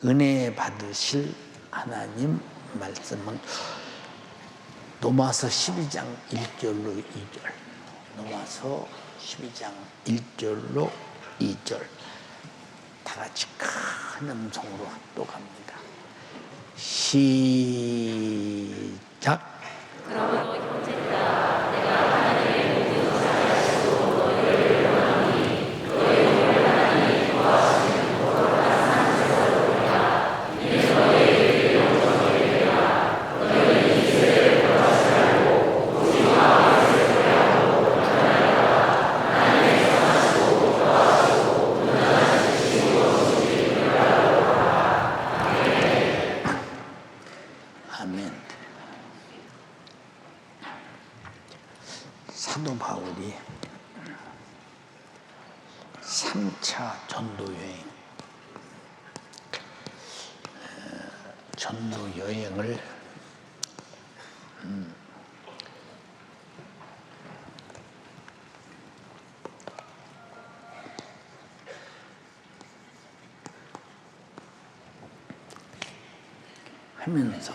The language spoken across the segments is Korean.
은혜 받으실 하나님 말씀은 로마서 12장 1절로 2절, 로마서 12장 1절로 2절 다 같이 큰 음성으로 합독합니다. 시작. 그러므로 형제들아, 내가 하나님의 모든 사랑으로 너희를 원하니 너희를 하나님이 좋아하시는 거룩한 산지로다. 이는 너희의 영광이라. 너희는 이스라엘 거룩하시라고 오지마 이스라엘하고 전하라. 하나님의 선하시고 좋아하시고 분하시고 주시리라고 하라. 아멘. 사도 바울이 3차 전도 여행을 하면서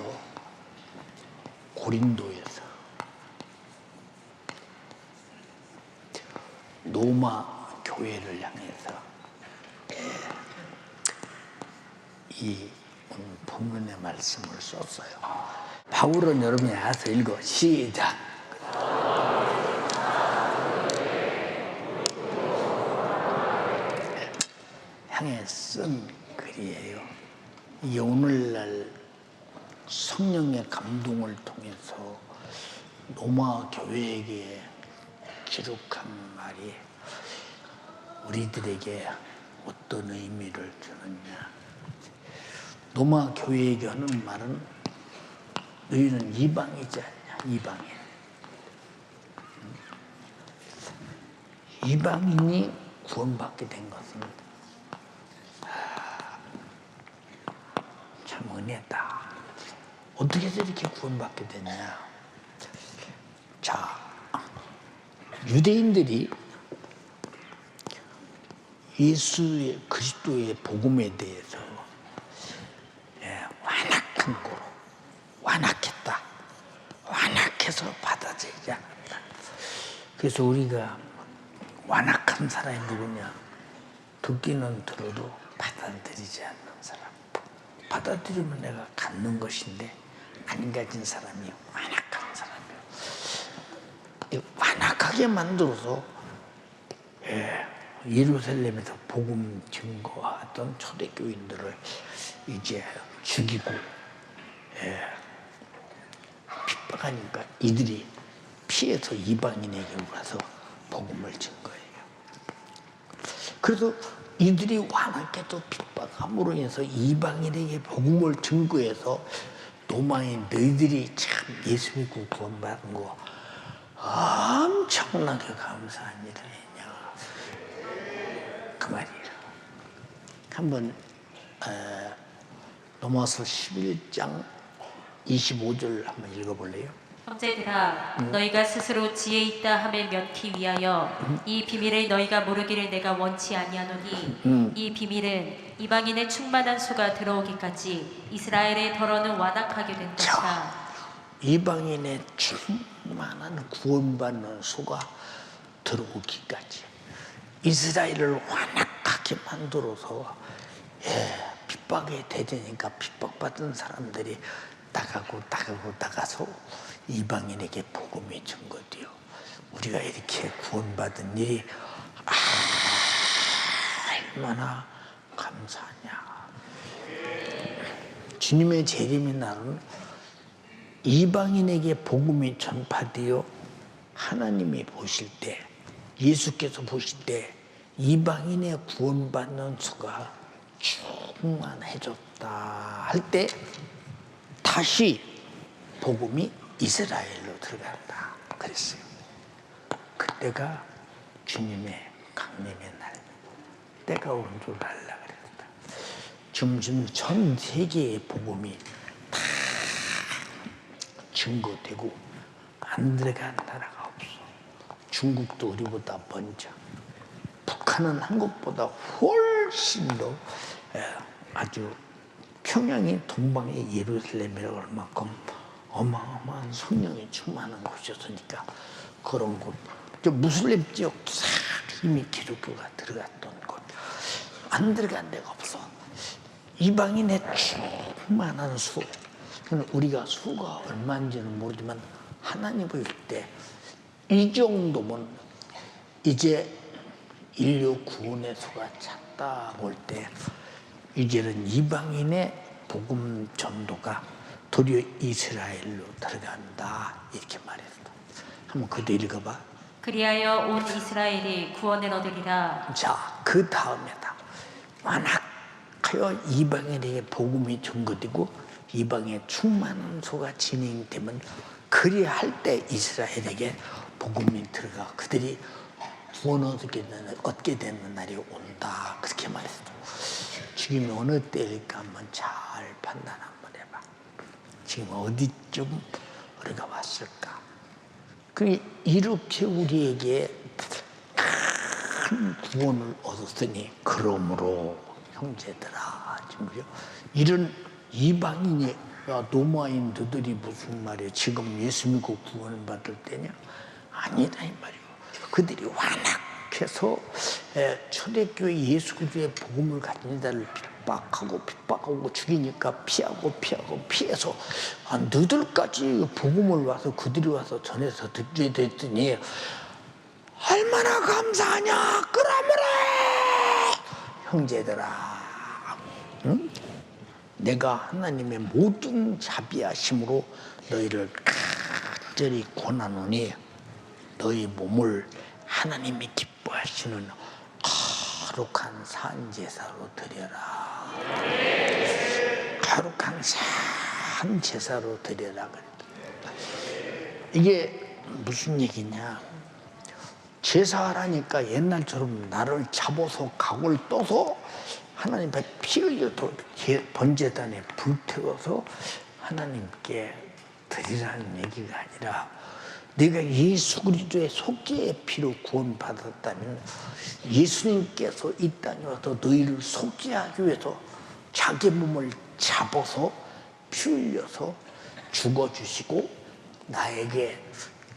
고린도에서 로마 교회를 향해서 이 본문의 말씀을 썼어요. 바울은 여러분이 알아서 읽어. 시작. 향해 쓴 글이에요. 이게 오늘날 성령의 감동을 통해서 로마 교회에게 기록한 말이 우리들에게 어떤 의미를 주느냐. 로마 교회에게 하는 말은 너희는 이방이지 않냐. 이방인. 이방인이 구원받게 된 것은 참 은혜다. 어떻게 해서 이렇게 구원받게 됐냐. 자, 유대인들이 예수의 그리스도의 복음에 대해서 완악한 거로 완악했다. 완악해서 받아들이지 않았다. 그래서 우리가 완악한 사람이 누구냐? 듣기는 들어도 받아들이지 않는 사람. 받아들이면 내가 갖는 것인데 안 가진 사람이 완악한 사람이에요. 완악하게 만들어서 예루살렘에서 복음 증거하던 초대교인들을 이제 죽이고 핍박하니까 이들이 피해서 이방인에게 와서 복음을 증거해요. 그래서 이들이 완악해도 핍박함으로 인해서 이방인에게 복음을 증거해서 로마인 너희들이 참 예수 믿고 구원받은 거 엄청나게 감사한 일이냐. 그 말이에요. 한번 로마서 11장 25절 한번 읽어볼래요? 형제들아, 너희가 스스로 지혜 있다 함을 면키 위하여 이 비밀을 너희가 모르기를 내가 원치 아니하노니 이 비밀은 이방인의 충만한 수가 들어오기까지 이스라엘의 더러는 완악하게 된 것이라. 이방인의 충만한 구원받는 수가 들어오기까지 이스라엘을 완악하게 만들어서 핍박에 대되니까 핍박받은 사람들이 나가서 이방인에게 복음이 증거돼요. 우리가 이렇게 구원받은 일이 얼마나 감사하냐. 주님의 재림의 날은 이방인에게 복음이 전파되어 하나님이 보실 때, 예수께서 보실 때 이방인의 구원받는 수가 충만해졌다 할 때 다시 복음이 이스라엘로 들어간다 그랬어요. 그때가 주님의 강림의 날, 때가 온 줄 알라 그랬다. 지금 전 세계의 복음이 다 증거되고 안 들어간 나라가 없어. 중국도 우리보다 먼저, 북한은 한국보다 훨씬 더 아주 평양이 동방의 예루살렘이라고 할 만큼 어마어마한 성령이 충만한 곳이었으니까 그런 곳. 무슬림 지역도 싹 이미 기독교가 들어갔던 곳. 안 들어간 데가 없어. 이방인의 충만한 수. 우리가 수가 얼마인지는 모르지만 하나님 볼 때 이 정도면 이제 인류 구원의 수가 찼다 볼 때 이제는 이방인의 복음 전도가 도리어 이스라엘로 들어간다 이렇게 말했어. 한번 그도 읽어봐. 그리하여 온 이스라엘이 구원을 얻으리라. 자, 그 다음에다 완악하여 이방인에게 복음이 전거되고 이방의 충만한 소가 진행되면 그리할 때 이스라엘에게 복음이 들어가 그들이 구원을 얻게 되는 날이 온다 그렇게 말했어. 지금 어느 때일까 한번 잘 판단 한번 해봐. 지금 어디쯤 우리가 왔을까? 이렇게 우리에게 큰 구원을 얻었으니 그러므로 형제들아 지금요 이런 이방인이 노마인들이 무슨 말이야 지금 예수 믿고 구원을 받을 때냐? 아니다 이 말이요. 그들이 완악해서 초대교회 예수 그리스도의 복음을 가진 자를 핍박하고 죽이니까 피하고 피해서 너들까지 복음을 와서 그들이 와서 전해서 듣게 됐더니 얼마나 감사하냐 그러므로 형제들아 응? 내가 하나님의 모든 자비하심으로 너희를 간절히 권하노니 너희 몸을 하나님이 기뻐하시는 거룩한 산제사로 드려라. 거룩한 산제사로 드려라. 이게 무슨 얘기냐? 제사하라니까 옛날처럼 나를 잡아서 각을 떠서 하나님 앞에 피 흘려 번제단에 불태워서 하나님께 드리라는 얘기가 아니라 내가 예수 그리스도의 속죄의 피로 구원받았다면 예수님께서 이 땅에 와서 너희를 속죄하기 위해서 자기 몸을 잡아서 피 흘려서 죽어주시고 나에게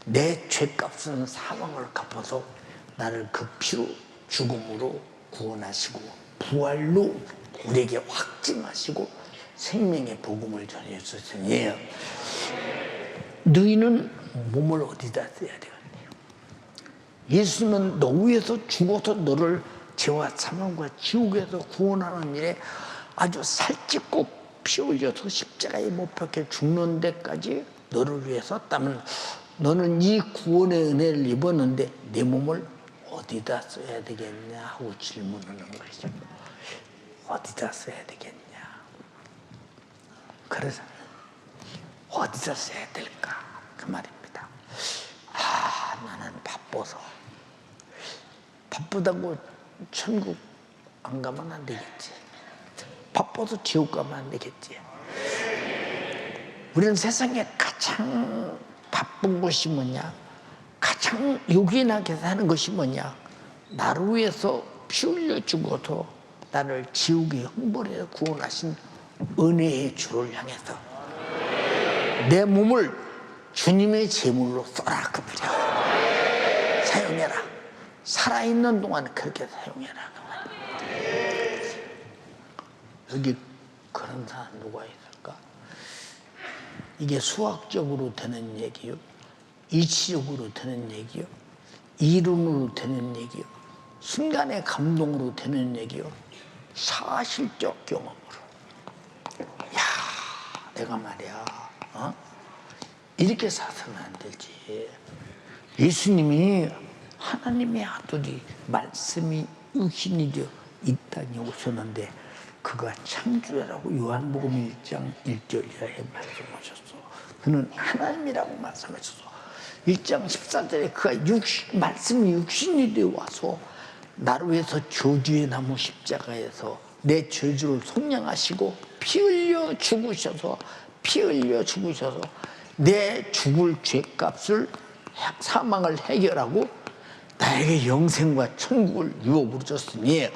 내 죄값은 사망을 갚아서 나를 그 피로 죽음으로 구원하시고 부활로 우리에게 확증하시고 생명의 복음을 전해주셨으니 너희는 몸을 어디다 써야 되겠네요. 예수님은 너 위해서 죽어서 너를 죄와 사망과 지옥에서 구원하는 일에 아주 살찌고 피 흘려서 십자가에 못 박혀 죽는 데까지 너를 위해서 했다면 너는 이 구원의 은혜를 입었는데 내 몸을 어디다 써야 되겠냐 하고 질문하는 것이죠. 어디다 써야 되겠냐. 그래서 어디다 써야 될까 그 말입니다. 나는 바쁘다고 천국 안 가면 안 되겠지. 바빠서 지옥 가면 안 되겠지. 우리는 세상에 가장 바쁜 것이 뭐냐? 가장 요긴하게 사는 것이 뭐냐? 나를 위해서 피 흘려 죽어서 나를 지옥의 형벌에서 구원하신 은혜의 주를 향해서 내 몸을 주님의 제물로 써라 그 말이야. 사용해라. 살아있는 동안 그렇게 사용해라 그 말이야. 여기 그런 사람 누가 있을까? 이게 수학적으로 되는 얘기요? 이치적으로 되는 얘기요? 이론으로 되는 얘기요? 순간의 감동으로 되는 얘기요? 사실적 경험으로. 내가 말이야 이렇게 사서는 안 되지. 예수님이 하나님의 아들이 말씀이 육신이 되어 이 땅에 오셨는데 그가 창조자라고 요한복음 1장 1절에 말씀하셨어. 그는 하나님이라고 말씀하셨어. 1장 14절에 그가 말씀이 육신이 되어 와서 나를 위해서 저주의 나무 십자가에서 내 죄를 속량하시고 피 흘려 죽으셔서 내 죽을 죄값을 사망을 해결하고 나에게 영생과 천국을 유업으로 줬으니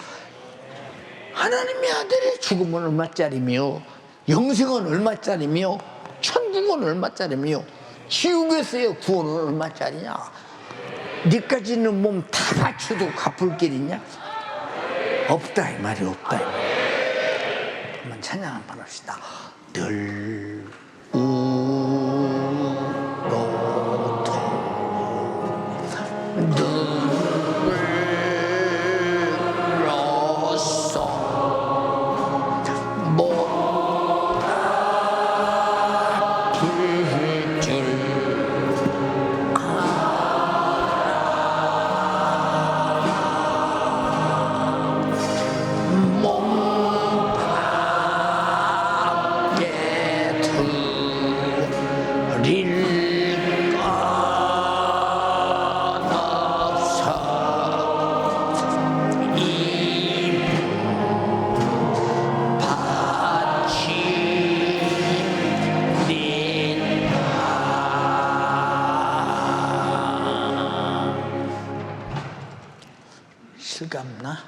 하나님의 아들의 죽음은 얼마짜리며 영생은 얼마짜리며 천국은 얼마짜리며 지옥에서의 구원은 얼마짜리냐? 니까지 있는 몸 다 바쳐도 갚을 길이냐? 없다 이 말이 없다 이 말이. 한번 찬양 한번 합시다. 늘 우러도 늘어서 못할 줄 몸밖에 드릴 것 없어 이 실감나?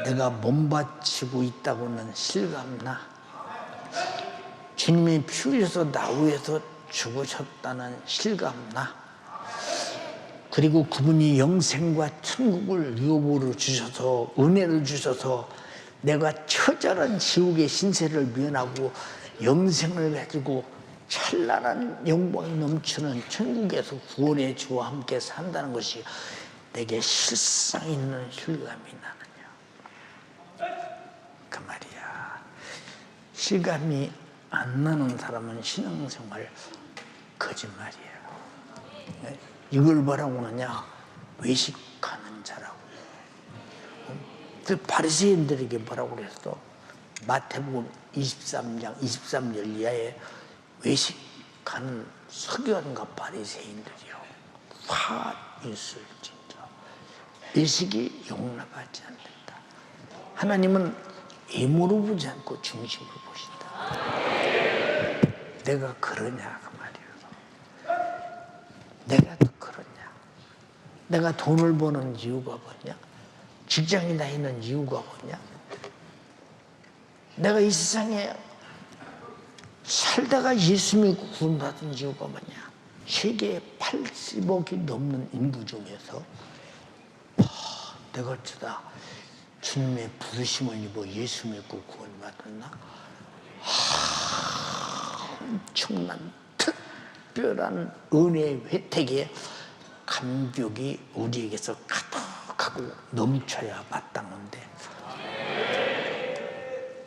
내가 몸 바치고 있다고는 실감나? 주님이 피 흘려서 나 위해서 죽으셨다는 실감나? 그리고 그분이 영생과 천국을 유업으로 주셔서 은혜를 주셔서 내가 처절한 지옥의 신세를 면하고 영생을 가지고 찬란한 영광이 넘치는 천국에서 구원의 주와 함께 산다는 것이 내게 실상 있는 실감이 나느냐? 그 말이야. 실감이 안 나는 사람은 신앙생활 거짓말이야. 이걸 뭐라고 하느냐? 외식하는 자라고. 그 바리새인들에게 뭐라고 그랬어? 마태복음 23장 23절 이하에 외식하는 서기관과 바리새인들이요. 화 있을 진짜. 외식이 용납하지 않는다. 하나님은 외모로 보지 않고 중심을 보신다. 내가 그러냐 그 말이에요. 내가 또 그러냐? 내가 돈을 버는 이유가 뭐냐? 직장에 다니는 이유가 뭐냐? 내가 이 세상에 살다가 예수 믿고 구원받은 이유가 뭐냐? 세계 80억이 넘는 인구 중에서 내가 어쩌다 주님의 부르심을 입어 예수 믿고 구원받았나? 엄청난 특별한 은혜의 혜택에 감격이 우리에게서 가득하고 넘쳐야 마땅한데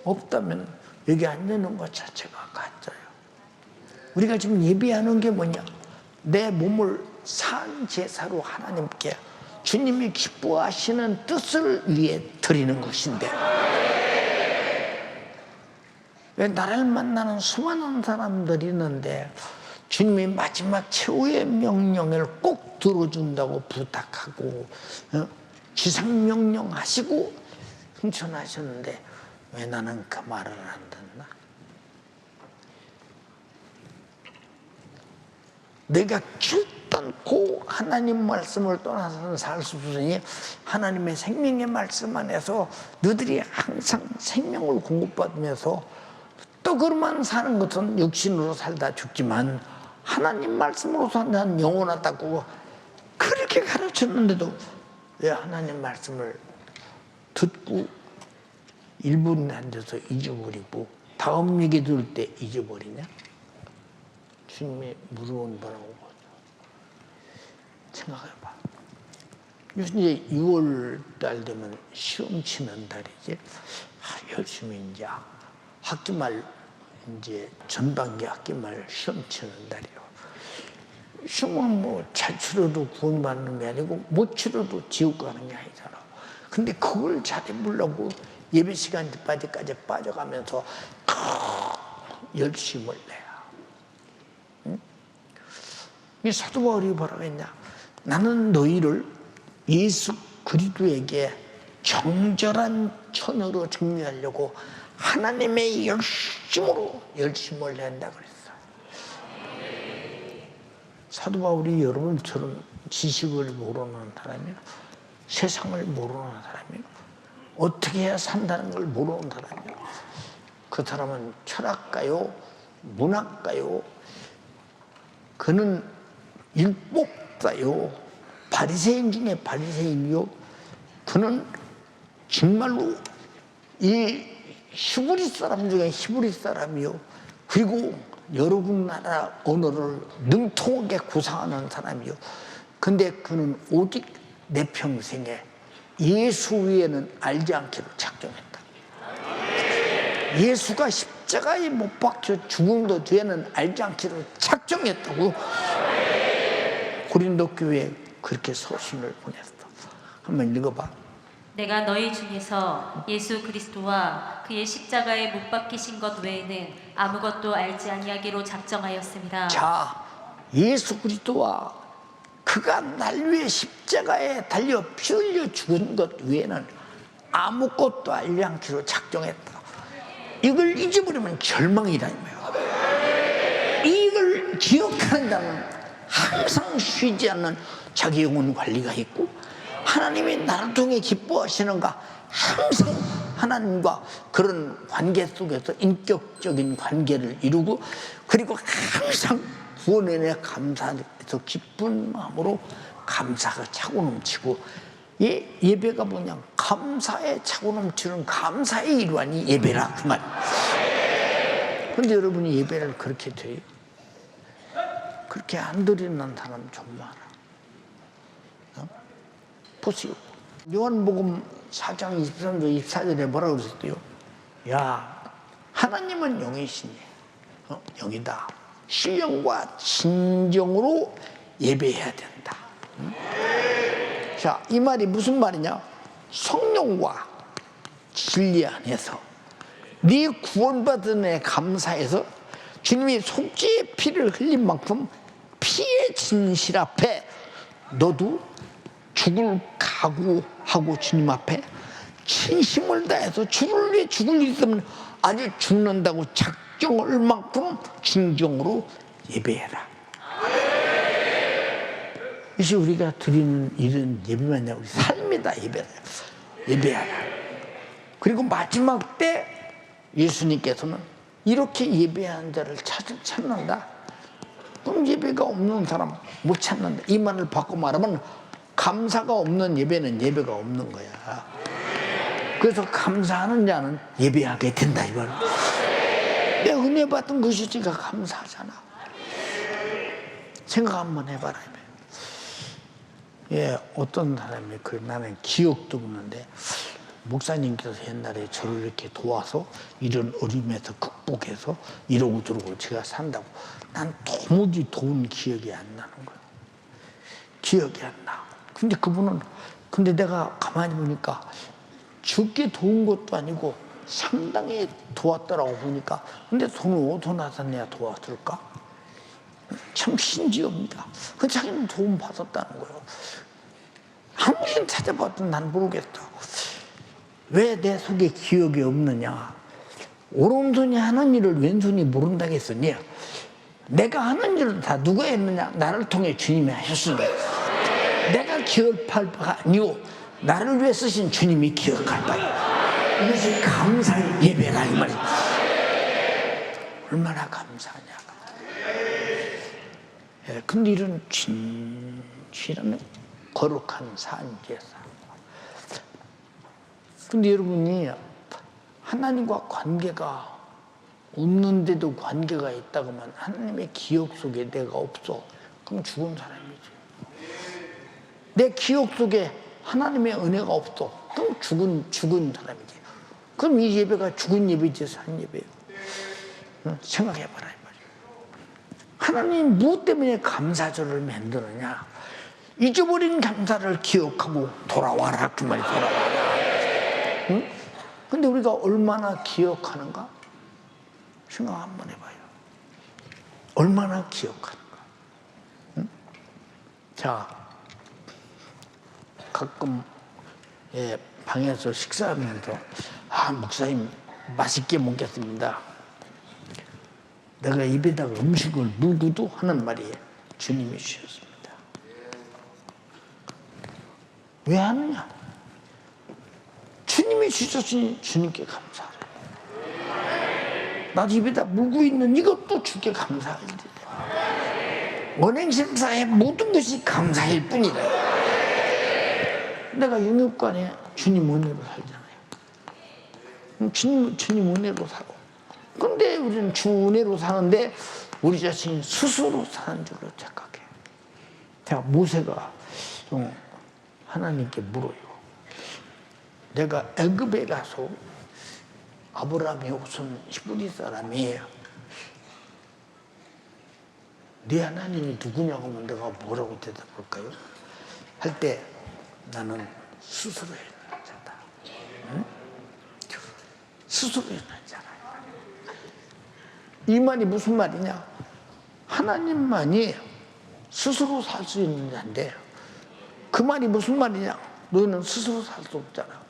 없다면 여기 앉는 것 자체가 가짜예요. 우리가 지금 예배하는 게 뭐냐? 내 몸을 산 제사로 하나님께 주님이 기뻐하시는 뜻을 위해 드리는 것인데 왜 나를 만나는 수많은 사람들이 있는데 주님이 마지막 최후의 명령을 꼭 들어준다고 부탁하고 지상명령 하시고 승천하셨는데 왜 나는 그 말을 안 듣나? 내가 결단코 하나님 말씀을 떠나서는 살 수 없으니 하나님의 생명의 말씀 안에서 너희들이 항상 생명을 공급받으면서 또 그러만 사는 것은 육신으로 살다 죽지만 하나님 말씀으로 산다는 영원하다고 그렇게 가르쳤는데도 왜 하나님 말씀을 듣고 1분 앉아서 잊어버리고 다음 얘기 들을 때 잊어버리냐? 주님이 무서운 거라고 생각해봐. 요즘 이제 6월 달 되면 시험 치는 달이지. 열심히 이제 학기 말 이제 전반기 학기 말 시험 치는 달이요. 시험은 뭐 잘 치러도 구원받는 게 아니고 못 치러도 지옥 가는 게 아니잖아. 근데 그걸 잘해보려고 예배 시간 때까지 빠져가면서 열심을 내야. 응? 이 사도 바울이 뭐라고 했냐? 나는 너희를 예수 그리스도에게 정결한 처녀로 정리하려고 하나님의 열심으로 열심을 낸다 그랬어. 사도 바울이 여러분처럼 지식을 모르는 사람이요, 세상을 모르는 사람이요, 어떻게 해야 산다는 걸 모르는 사람이요. 그 사람은 철학가요, 문학가요, 그는 율법가요, 바리새인 중에 바리새인이요, 그는 정말로 이 히브리 사람 중에 히브리 사람이요, 그리고 여러 나라 언어를 능통하게 구사하는 사람이요. 근데 그는 오직 내 평생에 예수 위에는 알지 않기로 작정했다. 예수가 십자가에 못 박혀 죽은 것 뒤에는 알지 않기로 작정했다고. 고린도 교회에 그렇게 서신을 보냈어. 한번 읽어봐. 내가 너희 중에서 예수 그리스도와 그의 십자가에 못 박히신 것 외에는 아무것도 알지 아니하기로 작정하였습니다. 자, 예수 그리스도와 그가 날 위해 십자가에 달려 피 흘려 죽은 것 외에는 아무것도 알지 않기로 작정했다. 이걸 잊어버리면 절망이다 이 말이야. 이걸 기억하는 자는 항상 쉬지 않는 자기 영혼 관리가 있고, 하나님이 나를 통해 기뻐하시는가, 항상 하나님과 그런 관계 속에서 인격적인 관계를 이루고, 그리고 항상 구원에 감사해서 기쁜 마음으로 감사가 차고 넘치고, 예배가 뭐냐, 감사에 차고 넘치는 감사의 일환이 예배라 그 말이에요. 그런데 여러분이 예배를 그렇게 드려요? 그렇게 안 드리는 사람 좀 많아. 보세요. 요한복음 4장 23절 24절에 뭐라고 그랬어요? 야, 하나님은 영이시니 영이다. 신령과 진정으로 예배해야 된다. 자, 이 말이 무슨 말이냐? 성령과 진리 안에서 네 구원받은 애 감사해서 주님이 속죄의 피를 흘린 만큼 피의 진실 앞에 너도 죽을 각오하고 주님 앞에 진심을 다해서 주를 위해 죽을 일 있으면 아주 죽는다고 작정할 만큼 진정으로 예배해라. 이것이 우리가 드리는 이런 예배가 아니라 우리 삶이다. 예배하라. 그리고 마지막 때 예수님께서는 이렇게 예배하는 자를 찾는다. 그럼 예배가 없는 사람 못 찾는다. 이 말을 바꿔 말하면 감사가 없는 예배는 예배가 없는 거야. 그래서 감사하는 자는 예배하게 된다 이 말. 내 은혜 받은 것이 지가 감사하잖아. 생각 한번 해봐라. 예, 어떤 사람이 나는 기억도 없는데 목사님께서 옛날에 저를 이렇게 도와서 이런 어림에서 극복해서 이러고 저러고 제가 산다고. 난 도무지 도운 기억이 안 나는 거야. 기억이 안 나. 근데 그분은, 근데 내가 가만히 보니까 적게 도운 것도 아니고 상당히 도왔더라고 보니까. 근데 돈을 어디서 나서 도와줄까? 참 신기합니다. 그 자기는 도움 받았다는 거예요. 아무리 찾아봐도 난 모르겠다. 왜 내 속에 기억이 없느냐? 오른손이 하는 일을 왼손이 모른다겠으니 내가 하는 일을 다 누가 했느냐? 나를 통해 주님이 하셨으니 내가 기억할 바가 아니고 나를 위해 쓰신 주님이 기억할 바야. 이것이 감사의 예배라 이 말이야. 얼마나 감사하냐. 예, 근데 이런 진실한 거룩한 산지에서. 근데 여러분이 하나님과 관계가 없는데도 관계가 있다고 하면 하나님의 기억 속에 내가 없어. 그럼 죽은 사람이지. 내 기억 속에 하나님의 은혜가 없어. 그럼 죽은 사람이지. 그럼 이 예배가 죽은 예배지 산 예배예요. 생각해봐라. 하나님 무엇 때문에 감사절을 만드느냐? 잊어버린 감사를 기억하고 돌아와라 그 말이 돌아와라. 응? 근데 우리가 얼마나 기억하는가? 생각 한번 해봐요. 얼마나 기억하는가? 응? 자, 가끔 방에서 식사하면서 목사님 맛있게 먹겠습니다. 내가 입에다가 음식을 물고도 하는 말이에요. 주님이 주셨습니다. 왜 하느냐? 주님이 주셨으니 주님께 감사하라. 나도 입에다 물고 있는 이것도 주께 감사할 때 원행심사의 모든 것이 감사일 뿐이다. 내가 영육간에 주님 은혜로 살잖아요. 주님 은혜로 살아. 근데 우리는 주 은혜로 사는데 우리 자신이 스스로 사는 줄로 착각해. 제가 모세가 좀 하나님께 물어요. 내가 애굽에 가서 아브라함이 우선 히브리 사람이에요. 네 하나님이 누구냐고 하면 내가 뭐라고 대답할까요? 할 때 나는 스스로 있는 자다. 응? 스스로 있는 자라. 이 말이 무슨 말이냐? 하나님만이 스스로 살 수 있는 자인데 그 말이 무슨 말이냐? 너희는 스스로 살 수 없잖아.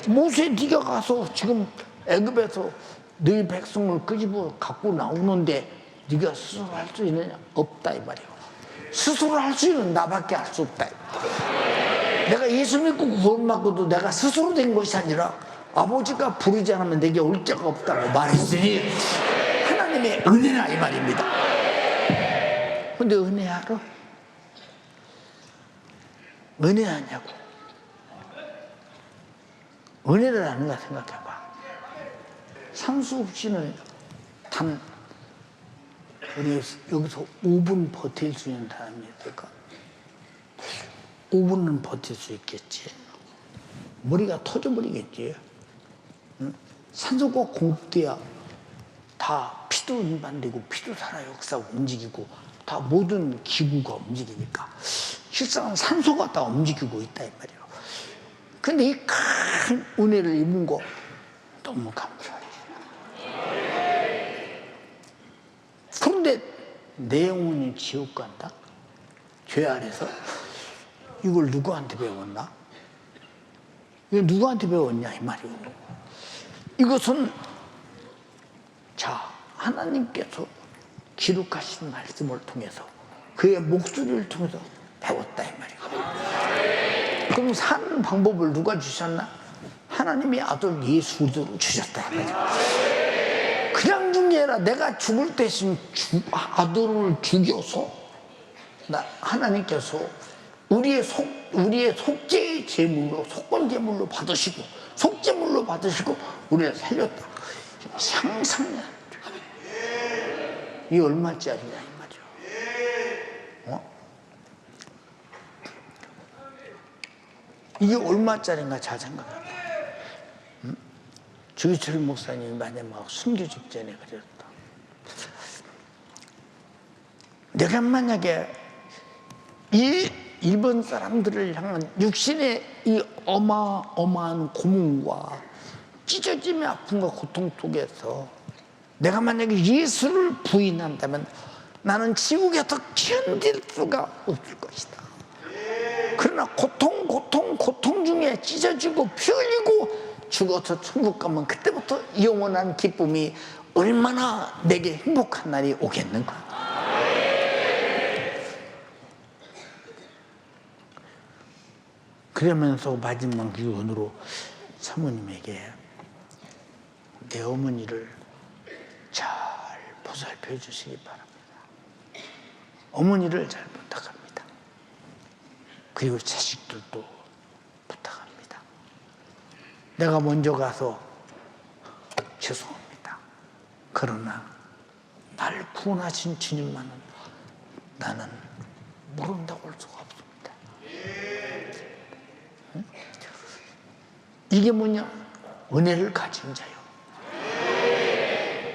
모세 네가 가서 지금 애굽에서 너희 백성을 끄집어 갖고 나오는데 네가 스스로 할 수 있느냐? 없다 이 말이야. 스스로 할 수 있는 나밖에 할 수 없다. 내가 예수 믿고 구원받고도 내가 스스로 된 것이 아니라 아버지가 부르지 않으면 내게 올 자가 없다고 말했으니 하나님의 은혜라 이 말입니다. 근데 은혜 알아? 은혜 아냐고. 은혜를 아는가 생각해봐. 상수업 씨는 단 여기서 5분 버틸 수 있는 사람이 있을까? 5분은 버틸 수 있겠지. 머리가 터져버리겠지. 응? 산소가 공급돼야 다 피도 운반되고 피도 살아 역사가 움직이고 다 모든 기구가 움직이니까 실상은 산소가 다 움직이고 있다 이 말이에요. 근데 이 큰 은혜를 입은 거 너무 감사해요. 그런데 내 영혼이 지옥 간다? 죄 안에서? 이걸 누구한테 배웠나? 이거 누구한테 배웠냐 이 말이에요. 이것은 자 하나님께서 기록하신 말씀을 통해서 그의 목소리를 통해서 배웠다 이 말이에요. 그럼 사는 방법을 누가 주셨나? 하나님이 아들 예수로 주셨다 이 말이에요. 그냥 준 게 아니라 내가 죽을 대신 아들을 죽여서 하나님께서 우리의 속죄의 제물로 속건 제물로 받으시고 속죄물로 받으시고 우리를 살렸다. 상상이 안 돼. 이게 얼마짜리냐 이 말이죠. 이게 얼마짜리인가 잘 생각해봐. 응? 주기철 목사님이 마지막 순교 직전에 그랬다. 내가 만약에 이 일본 사람들을 향한 육신의 이 어마어마한 고문과 찢어짐의 아픔과 고통 속에서 내가 만약에 예수를 부인한다면 나는 지옥에서 견딜 수가 없을 것이다. 그러나 고통 중에 찢어지고 피 흘리고 죽어서 천국 가면 그때부터 영원한 기쁨이 얼마나 내게 행복한 날이 오겠는가. 그러면서 마지막 기원으로 사모님에게 내 어머니를 잘 보살펴 주시기 바랍니다. 어머니를 잘 부탁합니다. 그리고 자식들도 부탁합니다. 내가 먼저 가서 죄송합니다. 그러나 날 구원하신 주님만은 나는 모른다고 할 수가 없습니다. 응? 이게 뭐냐? 은혜를 가진 자요.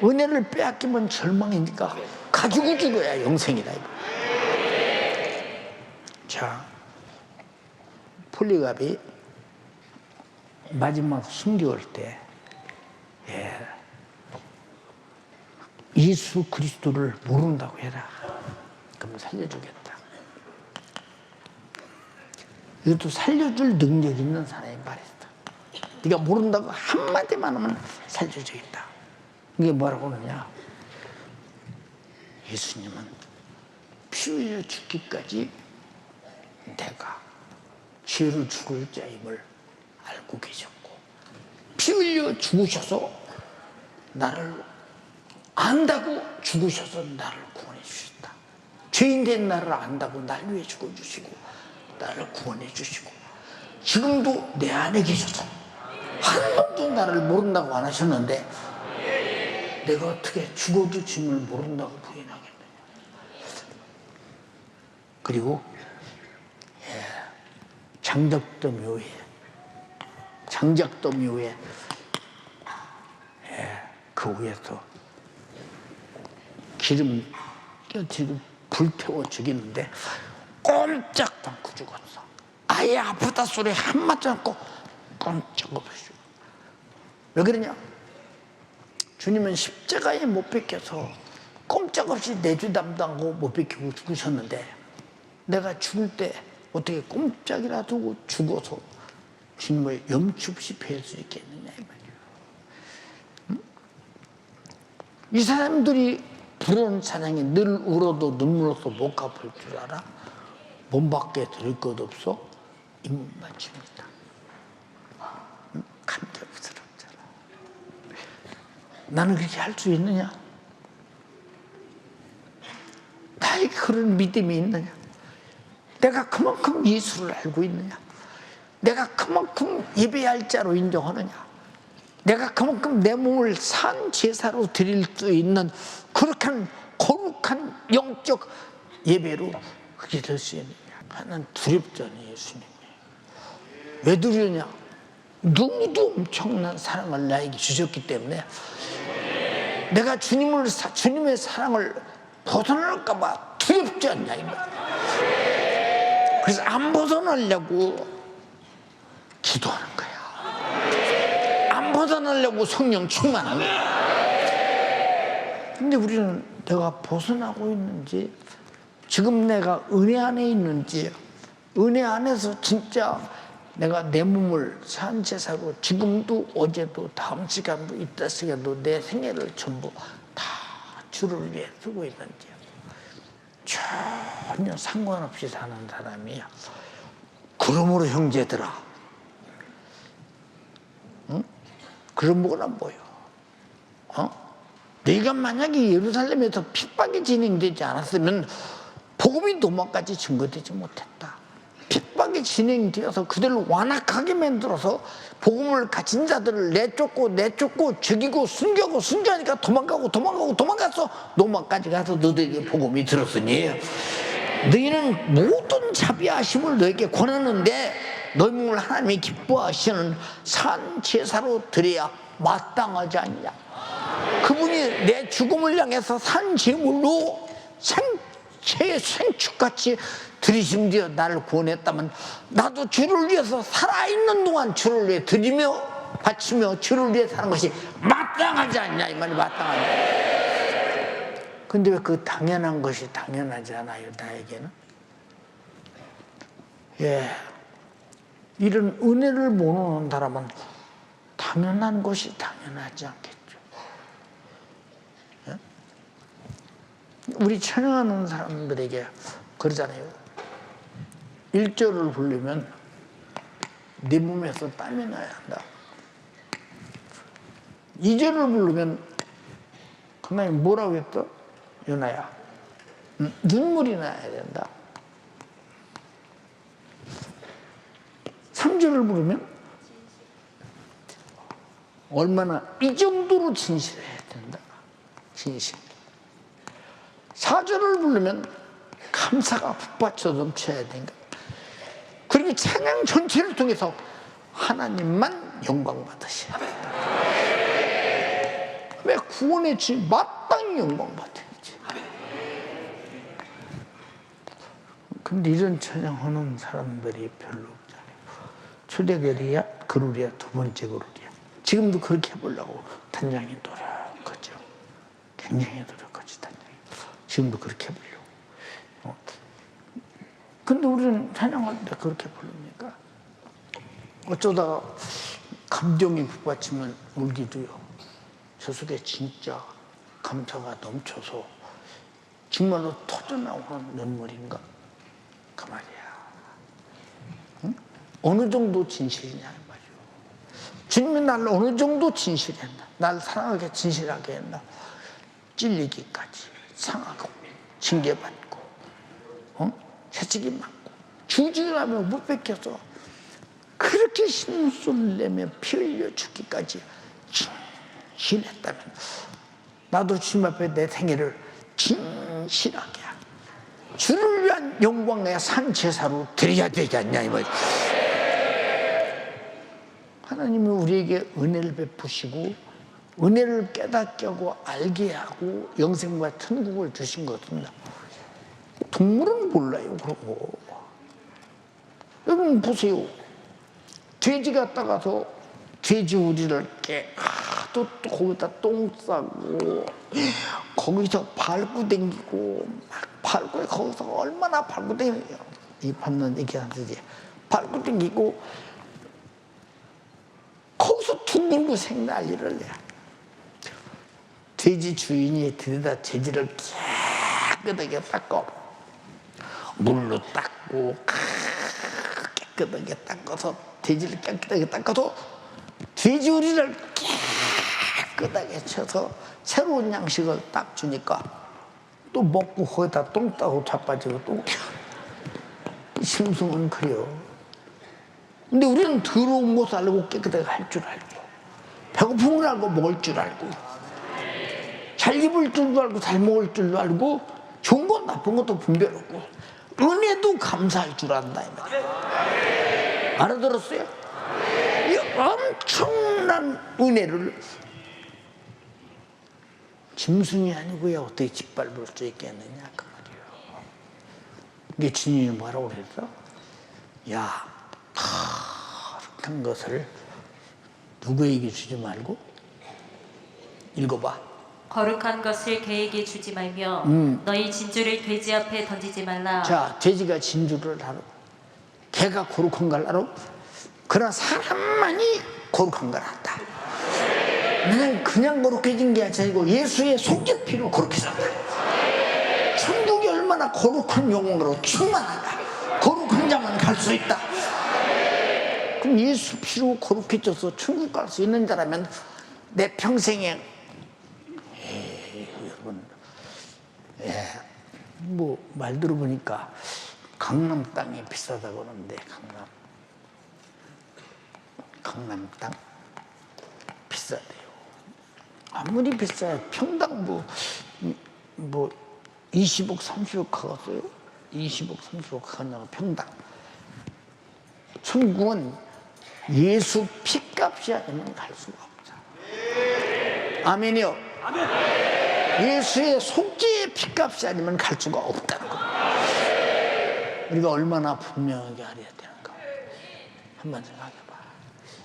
은혜를 빼앗기면 절망이니까 가지고 죽어야 영생이다. 자, 폴리갑이 마지막 순교할 때 예수 그리스도를 모른다고 해라. 그럼 살려주겠다. 이것도 살려줄 능력 있는 사람이 말했다. 네가 모른다고 한마디만 하면 살려주겠다. 이게 뭐라고 그러냐? 예수님은 피 흘려 죽기까지 내가 죄를 죽을 자임을 알고 계셨고 피 흘려 죽으셔서 나를 안다고 죽으셔서 나를 구원해 주셨다. 죄인된 나를 안다고 날 위해 죽어주시고 나를 구원해 주시고 지금도 내 안에 계셔서 한 번도 나를 모른다고 안 하셨는데 내가 어떻게 죽어도 주님을 모른다고 부인하겠느냐. 그리고 장작도 묘에 그 위에서 기름 껴지고 불태워 죽이는데 꼼짝도 않고 죽었어. 아예 아프다 소리 한마디 않고 꼼짝 없이 죽어. 왜 그러냐? 주님은 십자가에 못 박혀서 꼼짝없이 내주 담당하고 못 박히고 죽으셨는데 내가 죽을 때 어떻게 꼼짝이라도 죽어서 주님을 염치 없이 배울 수 있겠느냐 이 말이에요. 응? 이 사람들이 부러운 찬양이 늘 울어도 눈물로서 못 갚을 줄 알아? 몸밖에 들을 것 없어? 입만 줍니다. 감격스럽잖아. 나는 그렇게 할 수 있느냐? 나에게 그런 믿음이 있느냐? 내가 그만큼 예수를 알고 있느냐? 내가 그만큼 예배할 자로 인정하느냐? 내가 그만큼 내 몸을 산 제사로 드릴 수 있는 그렇게 거룩한 영적 예배로 그게 될 수 있느냐? 나는 두렵잖아요, 예수님이. 왜 두려냐? 너무도 엄청난 사랑을 나에게 주셨기 때문에 내가 주님의 사랑을 벗어날까봐 두렵지 않냐, 이 말이야. 그래서 안 벗어나려고 기도하는 거야. 안 벗어나려고 성령 충만한 거야. 근데 우리는 내가 벗어나고 있는지, 지금 내가 은혜 안에 있는지, 은혜 안에서 진짜 내가 내 몸을 산 제사로 지금도 어제도 다음 시간도 이따 시간도 내 생애를 전부 다 주를 위해 쓰고 있는지 전혀 상관없이 사는 사람이야. 그러므로 형제들아, 응? 그러므로 안 보여. 네가 만약에 예루살렘에서 핍박이 진행되지 않았으면 복음이 도마까지 증거되지 못했다. 핍박이 진행되어서 그들을 완악하게 만들어서 복음을 가진 자들을 내쫓고 죽이고 순교하니까 도망가서 노마까지 가서 너희에게 복음이 들었으니 너희는 모든 자비하심을 너에게 권하는데 너희 몸을 하나님이 기뻐하시는 산 제사로 드려야 마땅하지 않냐. 그분이 내 죽음을 향해서 산 제물로 생축같이 들이심되어 나를 구원했다면 나도 주를 위해서 살아있는 동안 주를 위해 드리며 바치며 주를 위해 사는 것이 마땅하지 않냐, 이 말이. 마땅하냐. 근데 왜 그 당연한 것이 당연하지 않아요, 나에게는? 이런 은혜를 모르는 사람은 당연한 것이 당연하지 않겠죠. 우리 찬양하는 사람들에게 그러잖아요. 1절을 부르면 네 몸에서 땀이 나야 한다. 2절을 부르면 그날 뭐라고 했어? 연아야, 눈물이 나야 된다. 3절을 부르면 얼마나 이 정도로 진실해야 된다. 진실. 4절을 부르면 감사가 북받쳐 넘쳐야 된다. 그리고 찬양 전체를 통해서 하나님만 영광 받으셔야 된다. 왜 구원의 주님 마땅히 영광 받아야지. 근데 이런 찬양하는 사람들이 별로 없잖아요. 초대교리야, 그루리야, 두 번째 그루리야. 지금도 그렇게 해보려고 단장이 노력하죠. 굉장히 노력하지, 단장이. 지금도 그렇게 해보려고. 근데 우리는 찬양할 때 그렇게 부릅니까? 어쩌다가 감정이 북받치면 울기도요. 저 속에 진짜 감사가 넘쳐서 정말로 터져나오는 눈물인가? 그 말이야. 응? 어느 정도 진실이냐 이 말이야. 주님이 나를 어느 정도 진실했나? 날 사랑하게 진실하게 했나? 찔리기까지 상하고 징계받고 채찍이 맞고 주지라며 못 뺏겨서 그렇게 신음소리를 내며 피 흘려 죽기까지 진실했다면 나도 주님 앞에 내 생애를 진실하게 주를 위한 영광의 산제사로 드려야 되지 않냐 이 말이야. 하나님이 우리에게 은혜를 베푸시고 은혜를 깨닫게 하고 알게 하고 영생과 천국을 주신 것은 동물은 몰라요. 그러고 여러분 보세요. 돼지 갖다가서 돼지 우리를 또 거기다 똥 싸고 거기서 밟고 댕기고 막 밟고 거기서 얼마나 밟고 댕겨요. 이 밟는 얘기하듯이 밟고 댕기고 거기서 둥글고 생난리를 내. 돼지 주인이 들여다 돼지를 깨끗하게 닦아 물로 닦고 깨끗하게 닦아서 돼지를 깨끗하게 닦아서 돼지우리를 깨끗하게 쳐서 새로운 양식을 딱 주니까 또 먹고 거기다 똥 싸고 자빠지고 또 심승은 그래요. 근데 우리는 더러운 것을 알고 깨끗하게 할 줄 알고 배고픈 걸 알고 먹을 줄 알고 잘 입을 줄도 알고 잘 먹을 줄도 알고 좋은 것 나쁜 것도 분별하고 은혜도 감사할 줄 안다 이 말이에요. 알아들었어요? 이 엄청난 은혜를 짐승이 아니고야 어떻게 짓밟을 수 있겠느냐 그 말이에요. 이게 주님이 뭐라고 그랬어? 야 거룩한 것을 누구에게 주지 말고 읽어봐. 거룩한 것을 개에게 주지 말며 너희 진주를 돼지 앞에 던지지 말라. 자, 돼지가 진주를 알아. 개가 거룩한 걸 알아. 그러나 사람만이 거룩한 걸 안다. 그냥 거룩해진 게 아니고 예수의 속죄 피로 거룩해졌다. 천국이 얼마나 거룩한 영혼으로 충만하다. 거룩한 자만 갈 수 있다. 그럼 예수 피로 거룩해져서 천국 갈 수 있는 자라면 내 평생에 여러분 뭐 말 들어보니까 강남 땅이 비싸다고 그러는데 강남 땅 비싸대요. 아무리 비싸야 평당 뭐 20억 30억 하겠어요? 20억 30억 하냐고 평당. 천국은 예수 피값이 아니면 갈 수가 없다. 아멘이요. 아멘. 예수의 속죄의 피값이 아니면 갈 수가 없다는 겁니다. 우리가 얼마나 분명하게 알아야 되는가. 한번 생각해봐.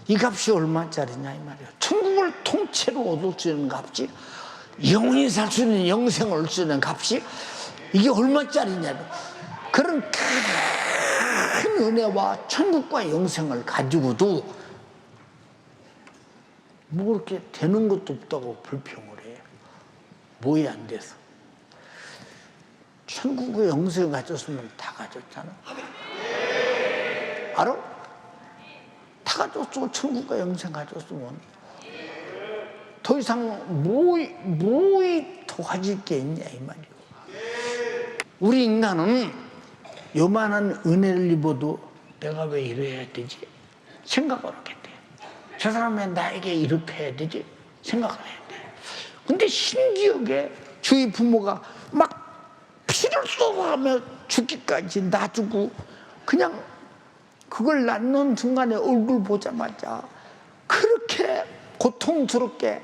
이 값이 얼마짜리냐 이 말이에요. 천국을 통째로 얻을 수 있는 값이 영원히 살 수 있는 영생을 얻을 수 있는 값이 이게 얼마짜리냐. 그런 큰 은혜와 천국과 영생을 가지고도 뭐 그렇게 되는 것도 없다고 불평을 해. 뭐에 안 돼서. 천국의 영생을 가졌으면 다 가졌잖아. 알아? 다 가졌어. 천국과 영생 가졌으면. 더 이상 뭐이 더 가질 게 있냐 이 말이오. 우리 인간은 요만한 은혜를 입어도 내가 왜 이래야 되지? 생각을 하게 돼. 저 사람이 나에게 이렇게 해야 되지? 생각을 해야 돼. 근데 신기하게 주위 부모가 막 피를 쏟아가며 죽기까지 놔주고 그냥 그걸 낳는 순간에 얼굴 보자마자 그렇게 고통스럽게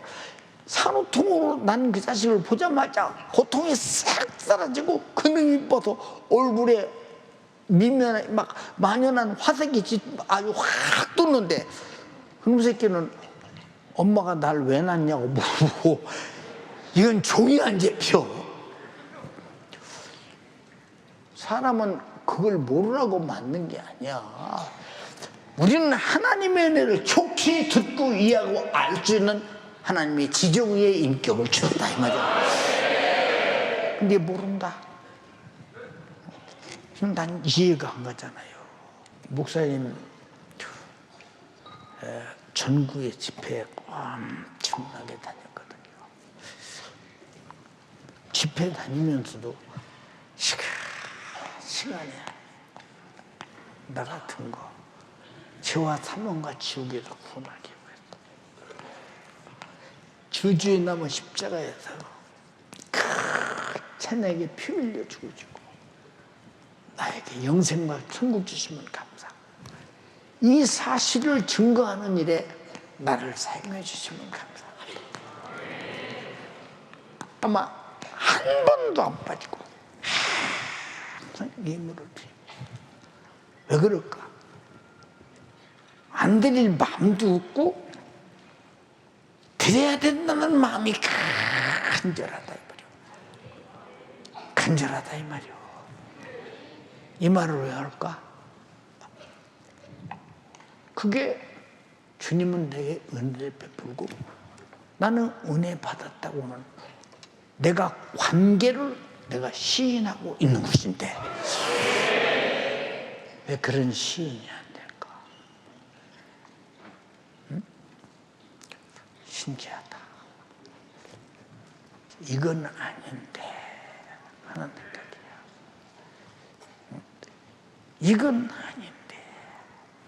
산후통으로 난 그 자식을 보자마자 고통이 싹 사라지고 근육이 뻗어 얼굴에 미면에 막 만연한 화색이 아주 확 돋는데 그놈 새끼는 엄마가 날 왜 낳냐고 물어보고 이건 종이 안 잡혀. 사람은 그걸 모르라고 만든 게 아니야. 우리는 하나님의 은혜를 좋게 듣고 이해하고 알 수 있는 하나님의 지정의 인격을 주었다 이 말이야. 근데 모른다. 지금 난 이해가 안 가잖아요. 목사님 전국의 집회에 엄청나게 다녔거든요. 집회 다니면서도 시간에 나 같은 거 죄와 사망과 지옥에서 구원하기 위해서 저주의 남은 십자가에서 자네에게 피 흘려 죽으시고 나에게 영생과 천국 주시면 감사하고 이 사실을 증거하는 일에 나를 사용해 주시면 감사합니다. 아마 한 번도 안 빠지고 항상 예물을 드립니다. 왜 그럴까? 안 드릴 마음도 없고 드려야 된다는 마음이 간절하다 이 말이야. 간절하다 이 말이야. 이 말을 왜 할까? 그게 주님은 내게 은혜를 베풀고 나는 은혜 받았다고는 내가 관계를 내가 시인하고 있는 것인데 왜 그런 시인이 안 될까? 응? 신기하다. 이건 아닌데 하는 생각이야. 응? 이건 아닌데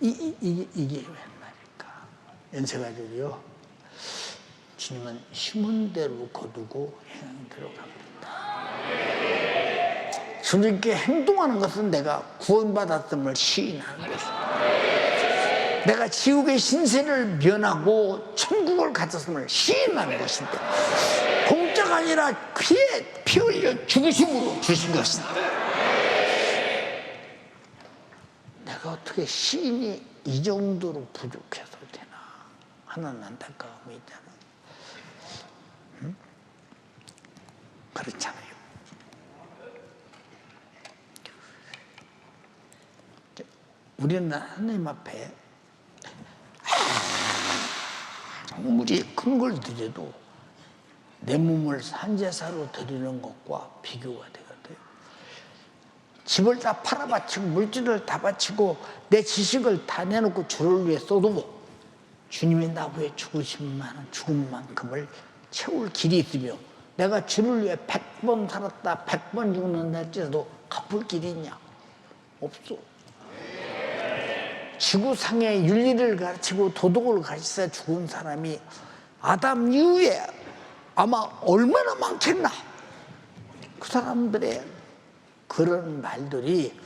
이게 웬 말일까? 연세가족이요. 주님은 심은 대로 거두고 행한 대로 갑니다. 주님께 행동하는 것은 내가 구원받았음을 시인하는 것입니다. 내가 지옥의 신세를 면하고 천국을 가졌음을 시인하는 것인데 공짜가 아니라 피 흘려 죽으심으로 주신 것입니다. 내가 어떻게 시인이 이 정도로 부족해서 되나 하는 안타까움이 있잖아. 응? 그렇잖아요. 우리는 하나님 앞에 아무리 큰 걸 드려도 내 몸을 산제사로 드리는 것과 비교가 되거든요. 집을 다 팔아바치고 물질을 다 바치고 내 지식을 다 내놓고 주를 위해 써도 주님이 나 위해 죽으신 죽은 만큼을 채울 길이 있으며 내가 주를 위해 100번 살았다 100번 죽는다 할지라도 갚을 길이 있냐? 없어. 지구상의 윤리를 가르치고 도덕을 가르치다 죽은 사람이 아담 이후에 아마 얼마나 많겠나. 그 사람들의 그런 말들이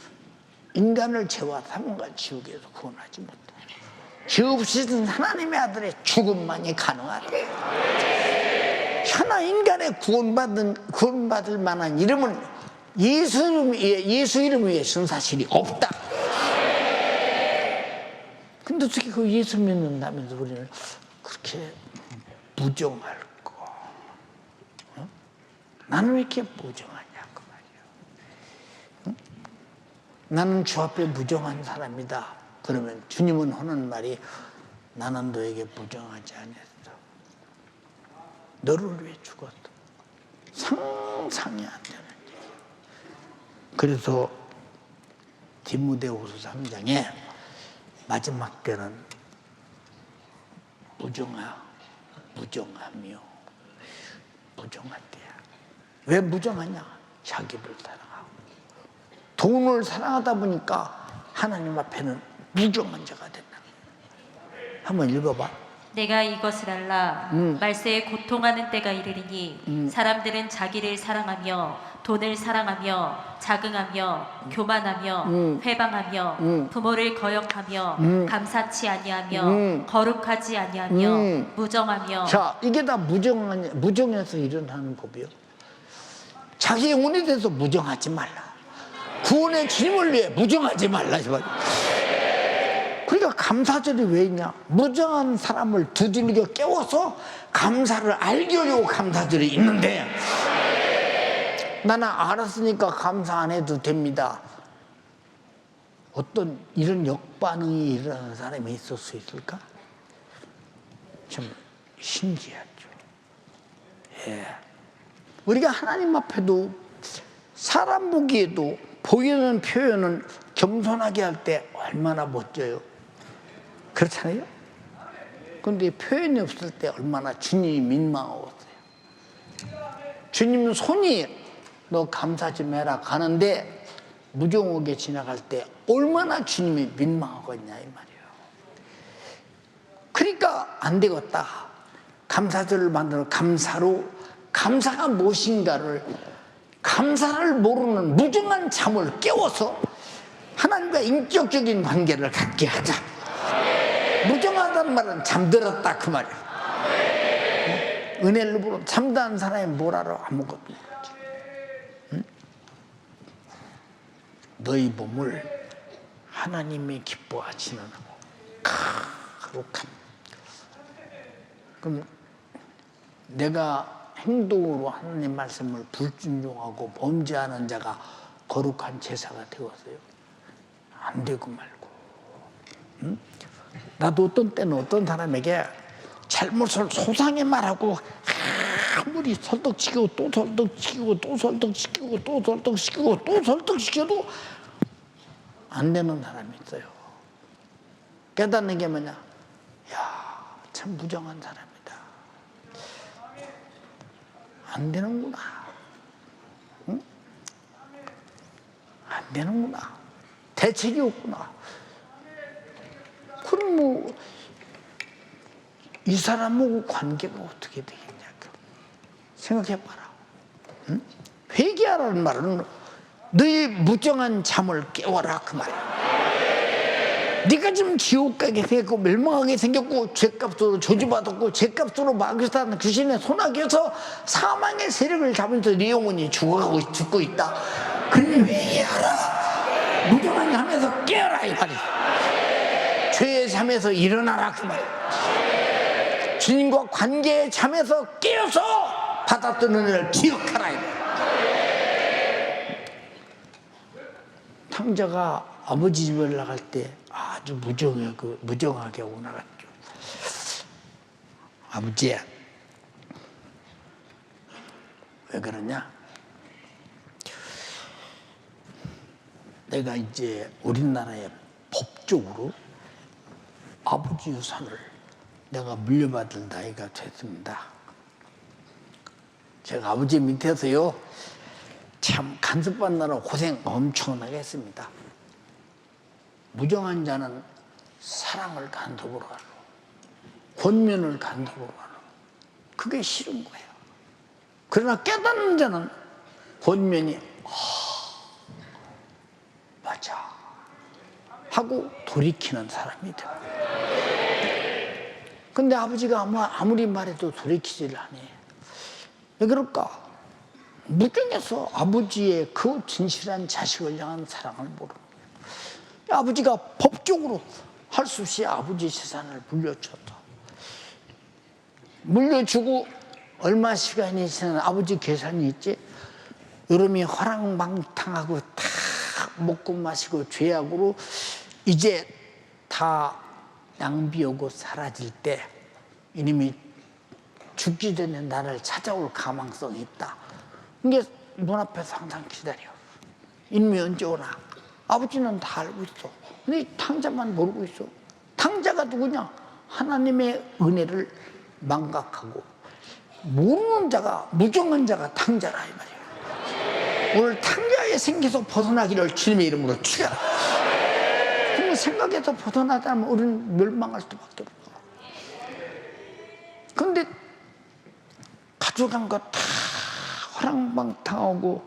인간을 죄와 사망과 지옥에서 구원하지 못해. 죄 없이는 하나님의 아들의 죽음만이 가능하다. 하나 인간의 구원받을 만한 이름은 예수 이름 위에 쓴 사실이 없다. 근데 어떻게 그 예수 믿는다면서 우리는 그렇게 무정할까? 어? 나는 왜 이렇게 무정하냐 그 말이야. 응? 나는 주 앞에 무정한 사람이다. 그러면 주님은 하는 말이 나는 너에게 무정하지 않았어. 너를 위해 죽었다. 상상이 안 되는 얘기야. 그래서 디모데후서 3장에 마지막 때는 무정하며 무정할 때야. 왜 무정하냐? 자기를 사랑하고 돈을 사랑하다 보니까 하나님 앞에는 무정한 자가 된다. 한번 읽어봐. 내가 이것을 알라. 말세에 고통하는 때가 이르리니 사람들은 자기를 사랑하며 돈을 사랑하며 자긍하며 교만하며 회방하며 부모를 거역하며 감사치 아니하며 거룩하지 아니하며 무정하며. 자, 이게 다 무정해서 일어나는 법이요. 자기 영혼에 대해서 무정하지 말라. 구원의 주님을 위해 무정하지 말라. 그러니까 감사절이 왜 있냐? 무정한 사람을 두들겨 깨워서 감사를 알게 하려고 감사절이 있는데 나는 알았으니까 감사 안 해도 됩니다. 어떤 이런 역반응이 일어나는 사람이 있을 수 있을까? 참 신기하죠. 예. 우리가 하나님 앞에도 사람 보기에도 보이는 표현은 겸손하게 할 때 얼마나 멋져요. 그렇잖아요? 그런데 표현이 없을 때 얼마나 주님이 민망하겠어요. 주님 손이 너 감사 좀 해라 가는데 무정하게 지나갈 때 얼마나 주님이 민망하겠냐 이 말이에요. 그러니까 안 되겠다. 감사절을 만들어 감사로, 감사가 무엇인가를, 감사를 모르는 무정한 잠을 깨워서 하나님과 인격적인 관계를 갖게 하자. 무정하다는 말은 잠들었다 그 말이에요. 은혜를 부르는 잠든 사람이 뭘 알아? 아무것도 모르지. 응? 너희 몸을 하나님이 기뻐하시는 거룩함. 그럼 내가 행동으로 하나님 말씀을 불순종하고 범죄하는 자가 거룩한 제사가 되었어요? 안 되고 말고. 응? 나도 어떤 때는 어떤 사람에게 잘못을 소상히 말하고 아무리 설득시키고 또 설득시키고 또 설득시키고 또 설득시키고 또 설득시켜도 안 되는 사람이 있어요. 깨닫는 게 뭐냐? 야, 참 무정한 사람이다. 안 되는구나. 응? 안 되는구나. 대책이 없구나. 그럼 뭐 이 사람하고 관계가 어떻게 되겠냐 생각해봐라. 응? 회개하라는 말은 너희 무정한 잠을 깨워라 그 말이야. 네가 지금 지옥 가게 생겼고 멸망하게 생겼고 죄값으로 저주받았고 죄값으로 막으사는 귀신의 손아귀에서 사망의 세력을 잡으면서 네 영혼이 죽고 있다. 그러니 회개하라. 무정한 잠에서 깨어라 이 말이야. 죄의 잠에서 일어나라 그 말이야. 주님과 관계의 잠에서 깨어서 받았던 은혜를 기억하라. 탕자가 아버지 집을 나갈 때 아주 무정하게 오고 나갔죠. 아버지, 왜 그러냐? 내가 이제 우리나라의 법적으로 아버지 유산을 내가 물려받을 나이가 됐습니다. 제가 아버지 밑에서요, 참 간섭받느라 고생 엄청나게 했습니다. 무정한 자는 사랑을 간섭으로 하고, 권면을 간섭으로 하고, 그게 싫은 거예요. 그러나 깨닫는 자는 권면이, 맞아. 하고 돌이키는 사람이 됩니다. 근데 아버지가 아무리 말해도 돌이키지를 않아요. 왜 그럴까? 무정해서 아버지의 그 진실한 자식을 향한 사랑을 모르는 거예요. 아버지가 법적으로 할 수 없이 아버지 재산을 물려줬다. 물려주고 얼마 시간이 지난 아버지 계산이 있지? 여름이 화랑방탕하고 다 먹고 마시고 죄악으로 이제 다 낭비하고 사라질 때 이놈이 죽기 전에 나를 찾아올 가망성이 있다. 이게 눈앞에서 항상 기다려. 이놈이 언제 오나? 아버지는 다 알고 있어. 근데 탕자만 모르고 있어. 탕자가 누구냐? 하나님의 은혜를 망각하고 모르는 자가, 무정한 자가 탕자라 이 말이에요. 오늘 탕자의 생기에서 벗어나기를 주님의 이름으로 축하라. 생각에서 벗어나자면 우리는 멸망할 수밖에 없어. 그런데 가져간 거 다 화랑방탕하고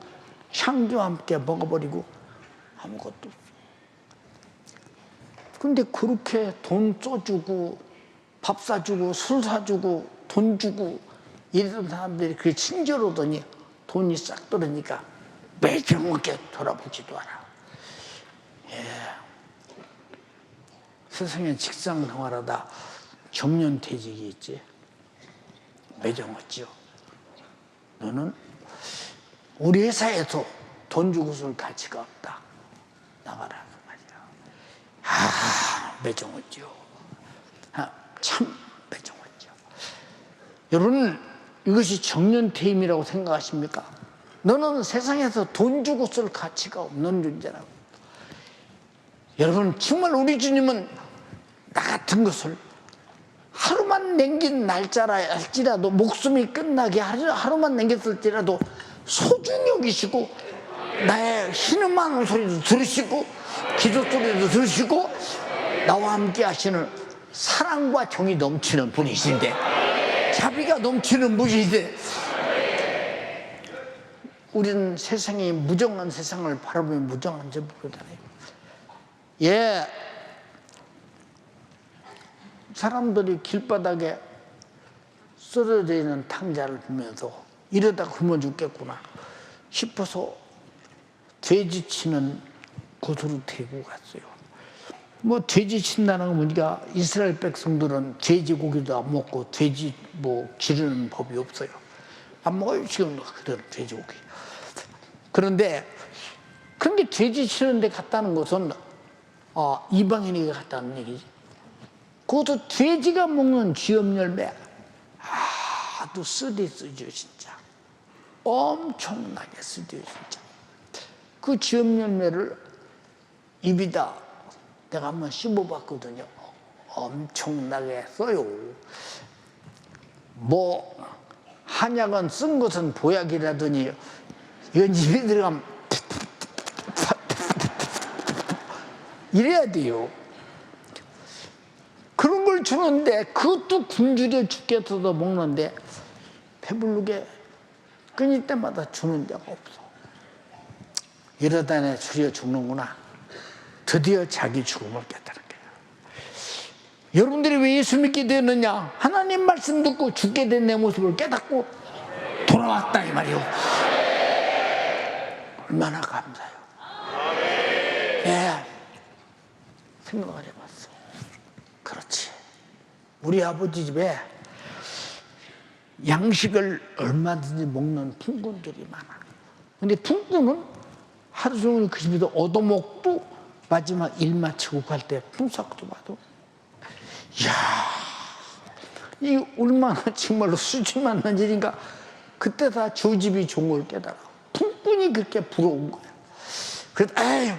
향주와 함께 먹어버리고 아무것도 없어. 근데 그렇게 돈 써주고 밥 사주고 술 사주고 돈 주고 이런 사람들이 그게 친절하더니 돈이 싹 들으니까 매정하게 돌아보지도 않아. 세상에 직장 생활하다 정년퇴직이 있지. 매정하지요. 너는 우리 회사에서 돈 주고 쓸 가치가 없다. 나가라 그 말이야. 매정하지요. 참 매정하지요. 여러분 이것이 정년퇴임이라고 생각하십니까? 너는 세상에서 돈 주고 쓸 가치가 없는 존재라고. 여러분 정말 우리 주님은 나 같은 것을 하루만 남긴 날짜라 할지라도 목숨이 끝나게 하루만 남겼을지라도 소중히 여기시고 나의 신음하는 소리도 들으시고 기도 소리도 들으시고 나와 함께 하시는 사랑과 정이 넘치는 분이신데 자비가 넘치는 분이신데 우리는 세상이 무정한 세상을 바라보며 무정한지 모르잖아요. 예, 사람들이 길바닥에 쓰러져 있는 탕자를 보면서 이러다 굶어 죽겠구나 싶어서 돼지 치는 곳으로 데리고 갔어요. 뭐 돼지 친다는 건 보니까 이스라엘 백성들은 돼지고기도 안 먹고 돼지 뭐 기르는 법이 없어요. 안 먹어요 지금 그런 돼지고기. 그런데 그런데 돼지 치는 데 갔다는 것은 이방인에게 갔다는 얘기지. 그것도 돼지가 먹는 쥐염 열매 아주 쓰디 쓰죠 진짜. 엄청나게 쓰디요 진짜. 그 쥐염 열매를 입이다 내가 한번 씹어봤거든요. 엄청나게 써요. 뭐 한약은 쓴 것은 보약이라더니 이건 입에 들어가면 이래야 돼요. 그런 걸 주는데 그것도 굶주려 죽겠어도 먹는데 배부르게 끊일 때마다 주는 데가 없어. 이러다 내 줄여 죽는구나. 드디어 자기 죽음을 깨달은 거야. 여러분들이 왜 예수 믿게 되었느냐? 하나님 말씀 듣고 죽게 된 내 모습을 깨닫고 돌아왔다 이 말이요. 얼마나 감사해요. 예, 생각을 해봤어. 그렇지. 우리 아버지 집에 양식을 얼마든지 먹는 품꾼들이 많아. 근데 품꾼은 하루 종일 그 집에서 얻어먹고 마지막 일 마치고 갈 때 품삯도 받아. 이야, 이 얼마나 정말로 수준만 난 일인가. 그때 다 저 집이 좋은 걸 깨달아. 품꾼이 그렇게 부러운 거야. 그래서 에휴,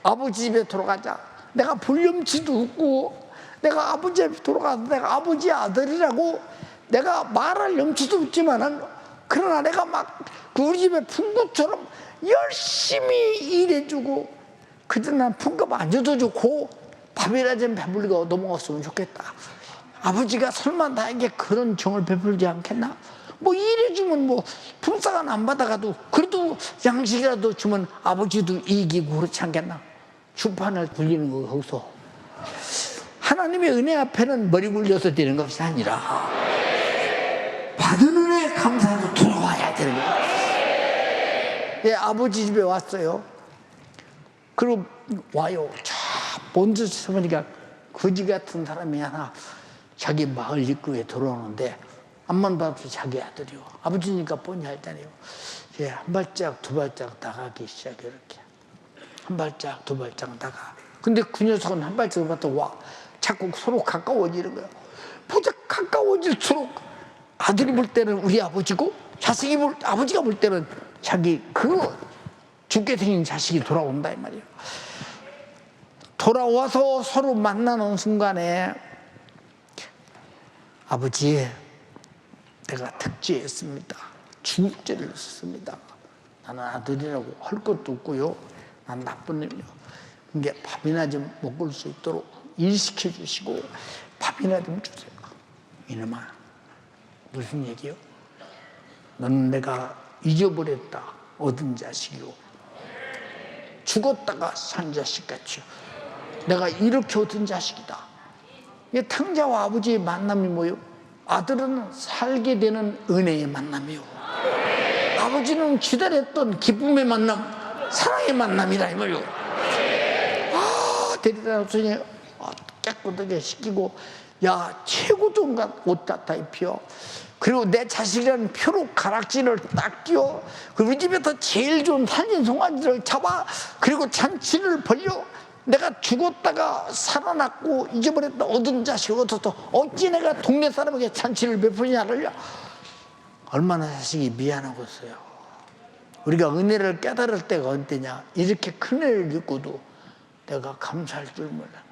아버지 집에 돌아가자. 내가 볼염치도 없고 내가 아버지 집에 돌아가서 내가 아버지 아들이라고 내가 말할 염치도 없지만은 그러나 내가 막 우리 집에 품꾼처럼 열심히 일해주고 그때 난 품값 안 줘도 좋고 밥이라 좀 배불리고 얻어먹었으면 좋겠다. 아버지가 설마 나에게 그런 정을 베풀지 않겠나? 뭐 일해주면 뭐 품삯은 안 받아가도 그래도 양식이라도 주면 아버지도 이익이고 그렇지 않겠나? 주판을 굴리는 거 거기서 하나님의 은혜 앞에는 머리 굴려서 되는 것이 아니라 받은 은혜에 감사해서 돌아와야 되는 거야. 예, 아버지 집에 왔어요. 그리고 와요. 저 먼저 보니까 거지 같은 사람이 하나 자기 마을 입구에 들어오는데 앞만 봐도 자기 아들이요. 아버지니까 뻔히 알잖아요. 예, 한 발짝 두 발짝 나가기 시작해 이렇게. 한 발짝 두 발짝 나가. 근데 그 녀석은 한 발짝 봤다 와. 자꾸 서로 가까워지는 거야. 보자 가까워질수록 아들이 볼 때는 우리 아버지고 아버지가 볼 때는 자기 그 죽게 생긴 자식이 돌아온다 이 말이에요. 돌아와서 서로 만나는 순간에 아버지 내가 특지했습니다. 중죄를 했습니다. 나는 아들이라고 할 것도 없고요. 난 나쁜 놈이요. 이게 밥이나 좀 먹을 수 있도록 일시켜 주시고 밥이나 좀 주세요. 이놈아 무슨 얘기요? 너는 내가 잊어버렸다 얻은 자식이요. 죽었다가 산 자식같이요. 내가 이렇게 얻은 자식이다. 이 탕자와 아버지의 만남이 뭐요? 아들은 살게 되는 은혜의 만남이요. 아버지는 기다렸던 기쁨의 만남, 사랑의 만남이라 이 말이요. 데리다 놨더니 깨끗하게 씻기고 야 최고 좋은 옷 갖다 입혀. 그리고 내 자식이라는 표로 가락지를 딱 끼워. 우리 집에서 제일 좋은 살진 송아지를 잡아. 그리고 잔치를 벌려. 내가 죽었다가 살아났고 잊어버렸다 얻은 자식을 얻어서 어찌 내가 동네 사람에게 잔치를 베푸냐를. 얼마나 자식이 미안하겠어요. 우리가 은혜를 깨달을 때가 언제냐. 이렇게 큰 은혜를 입고도 내가 감사할 줄 몰랐네.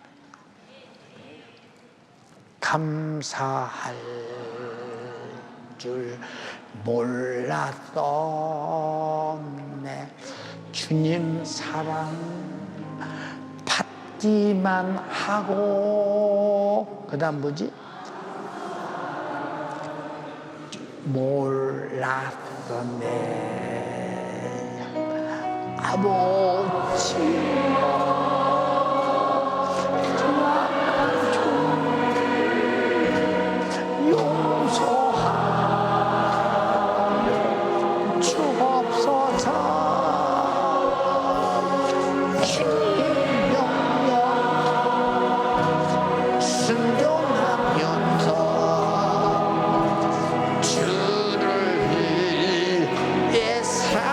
감사할 줄 몰랐었네. 주님 사랑 받기만 하고, 그 다음 뭐지? 몰랐었네. 아버지 용서하여 주옵소서. 주님 명령 순종하면서 주를 위해 살렵니다.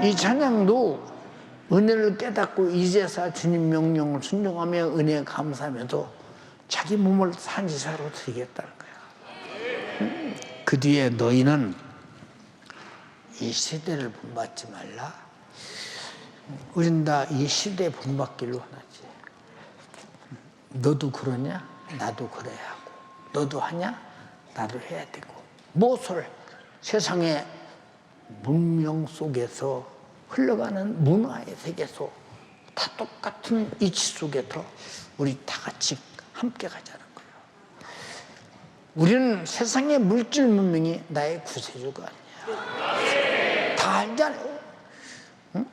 이 찬양도 은혜를 깨닫고 이제서 주님 명령을 순종하며 은혜에 감사하면서 자기 몸을 산지사로 드리겠다는 거야. 그 뒤에 너희는 이 시대를 본받지 말라. 우린 다 이 시대에 본받기를 원하지. 너도 그러냐? 나도 그래야 하고. 너도 하냐? 나도 해야 되고. 무엇을 세상의 문명 속에서 흘러가는 문화의 세계에서 다 똑같은 이치 속에서 우리 다 같이 함께 가자는 거예요. 우리는 세상의 물질 문명이 나의 구세주가 아니야. 다 알잖아요. 응?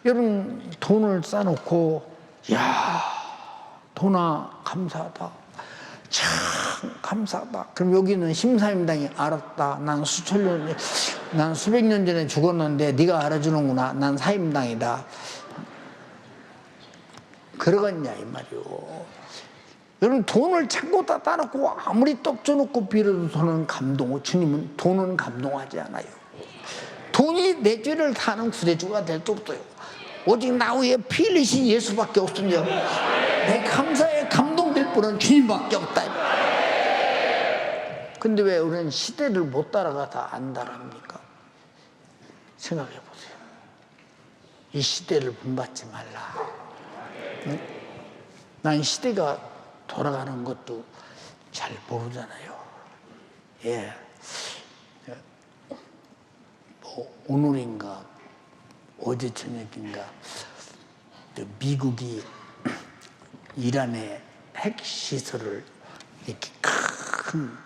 여러분 돈을 쌓아놓고 야 돈아 감사하다. 참 감사하다. 그럼 여기는 심사임당이 알았다. 난 수백 년 전에 죽었는데 네가 알아주는구나. 난 사임당이다. 그러겠냐 이 말이오. 여러분 돈을 창고다 따놓고 아무리 떡져놓고 빌어도 돈은 주님은 돈은 감동하지 않아요. 돈이 내 죄를 다는 구세주가 될 수 없어요. 오직 나 위에 피 흘리신 예수밖에 없으며 내 감사에 감동될 분은 주님밖에 없다. 근데 왜 우리는 시대를 못 따라가다 안달합니까? 생각해 보세요. 이 시대를 본받지 말라. 응? 난 시대가 돌아가는 것도 잘 모르잖아요. 예. 뭐 오늘인가 어제 저녁인가 미국이 이란의 핵시설을 이렇게 큰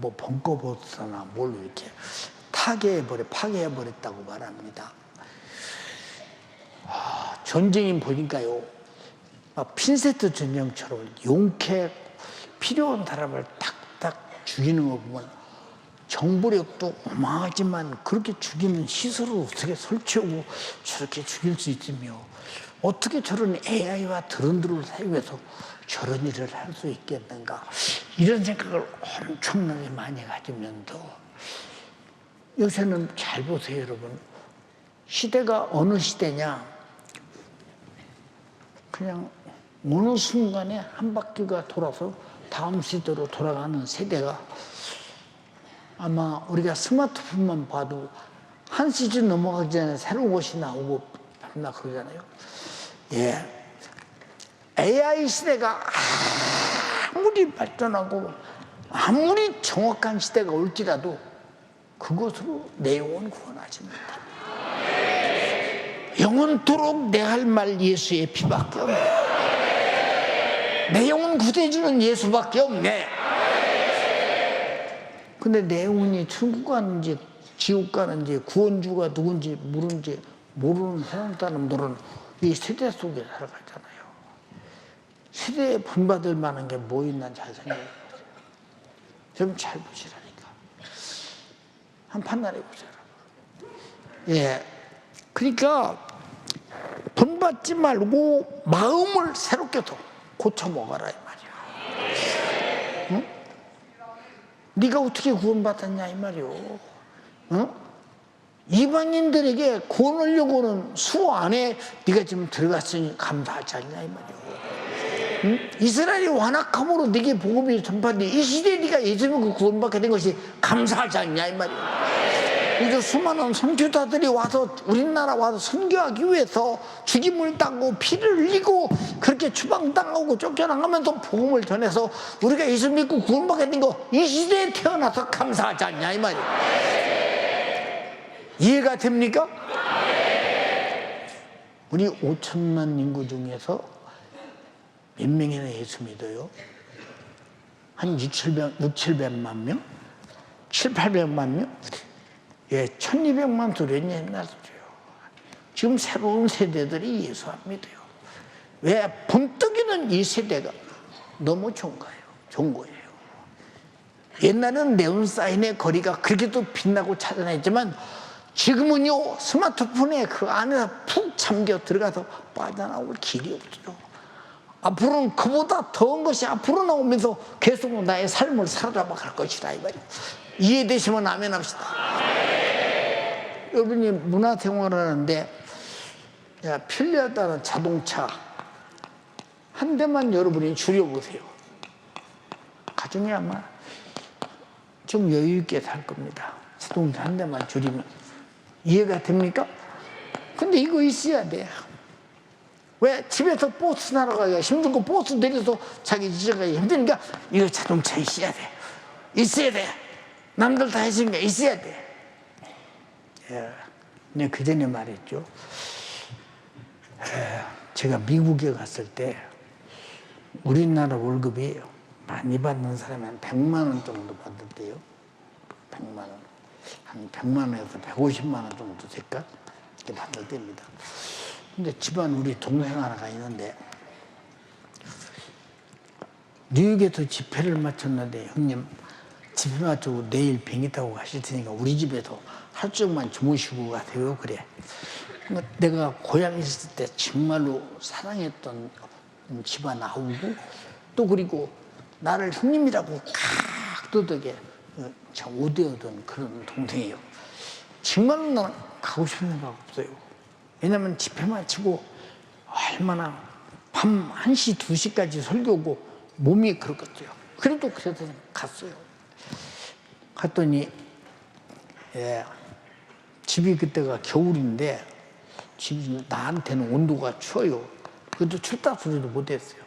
뭐 벙커버스나 뭘 이렇게 파괴해버렸다고 말합니다. 전쟁이 보니까요, 핀세트 전쟁처럼 용케 필요한 사람을 탁탁 죽이는 거 보면 정보력도 어마하지만 그렇게 죽이는 시설을 어떻게 설치하고 저렇게 죽일 수 있으며 어떻게 저런 AI와 드론들을 사용해서 저런 일을 할 수 있겠는가, 이런 생각을 엄청나게 많이 가지면서 요새는 잘 보세요 여러분. 시대가 어느 시대냐, 그냥 어느 순간에 한 바퀴가 돌아서 다음 시대로 돌아가는 세대가, 아마 우리가 스마트폰만 봐도 한 시즌 넘어가기 전에 새로운 것이 나오고 나 그러잖아요. 예. AI 시대가 아무리 발전하고 아무리 정확한 시대가 올지라도 그것으로 내 영혼 구원하십니다. 영원토록 내 할 말 예수의 피밖에 없네. 내 영혼 구세주는 예수밖에 없네. 근데 내 영혼이 천국 가는지 지옥 가는지 구원주가 누군지 모르는 세상 사람들은 이 세대 속에 살아가잖아요. 세대에 본받을 만한 게 뭐 있나 잘 생각해 보세요. 좀 잘 보시라니까. 한 판단해 보세요. 예. 그러니까 본받지 말고 마음을 새롭게 더 고쳐 먹어라 이 말이야. 응? 네가 어떻게 구원받았냐 이 말이오. 응? 이방인들에게 구원하려고는 수 안에 네가 지금 들어갔으니 감사하지 않냐 이 말이오. 응? 이스라엘이 완악함으로 네게 복음이 전파돼 이 시대에 네가 예수님을 구원받게 된 것이 감사하지 않냐 이 말이오. 이제 수많은 선교사들이 와서 우리나라 와서 선교하기 위해서 죽임을 당하고 피를 흘리고 그렇게 추방당하고 쫓겨나가면서 복음을 전해서 우리가 예수 믿고 구원받게 된 거 이 시대에 태어나서 감사하지 않냐 이 말이에요. 이해가 됩니까? 우리 5천만 인구 중에서 몇 명이나 예수 믿어요? 한 700만 명? 800만 명? 예, 1200만 소련이 옛날이죠. 지금 새로운 세대들이 예수 안 믿어요. 왜? 번뜩이는 이 세대가 너무 좋은 거예요. 좋은 거예요. 옛날에는 네온사인의 거리가 그렇게도 빛나고 찾아냈지만 지금은요, 스마트폰에 그 안에서 푹 잠겨 들어가서 빠져나올 길이 없어요. 앞으로는 그보다 더운 것이 앞으로 나오면서 계속 나의 삶을 살아가 갈 것이다. 이 말이에요. 이해되시면 아멘 합시다. 여러분이 문화생활을 하는데 편리하다는 자동차 한 대만 여러분이 줄여보세요. 가정에 아마 좀 여유 있게 살 겁니다. 자동차 한 대만 줄이면. 이해가 됩니까? 근데 이거 있어야 돼. 왜? 집에서 버스 날아가기가 힘들고 버스 내려서 자기 집에 가기 힘드니까 이거 자동차 있어야 돼. 있어야 돼. 남들 다 했으니까 있어야 돼. 예. 내가 그 전에 말했죠. 제가 미국에 갔을 때 우리나라 월급이 많이 받는 사람이 한 100만 원 정도 받았대요. 100만 원. 한 100만 원에서 150만 원 정도 될까? 이렇게 받았답니다. 근데 집안 우리 동생 하나가 있는데 뉴욕에서 집회를 마쳤는데 형님 집회 마치고 내일 비행기 타고 가실 테니까 우리 집에서 하루 종일만 주무시고 가세요. 그래. 내가 고향에 있을 때 정말로 사랑했던 집안 아우고 또 그리고 나를 형님이라고 각도덕에 참 우대하던 그런 동생이에요. 정말로 나는 가고 싶은 생각 없어요. 왜냐면 집회 마치고 얼마나 밤 1시, 2시까지 설교고 몸이 그렇겠어요. 그래도 그래서 갔어요. 갔더니 예, 집이 그때가 겨울인데 집이 나한테는 온도가 추워요. 그래도 춥다 소리도 못했어요.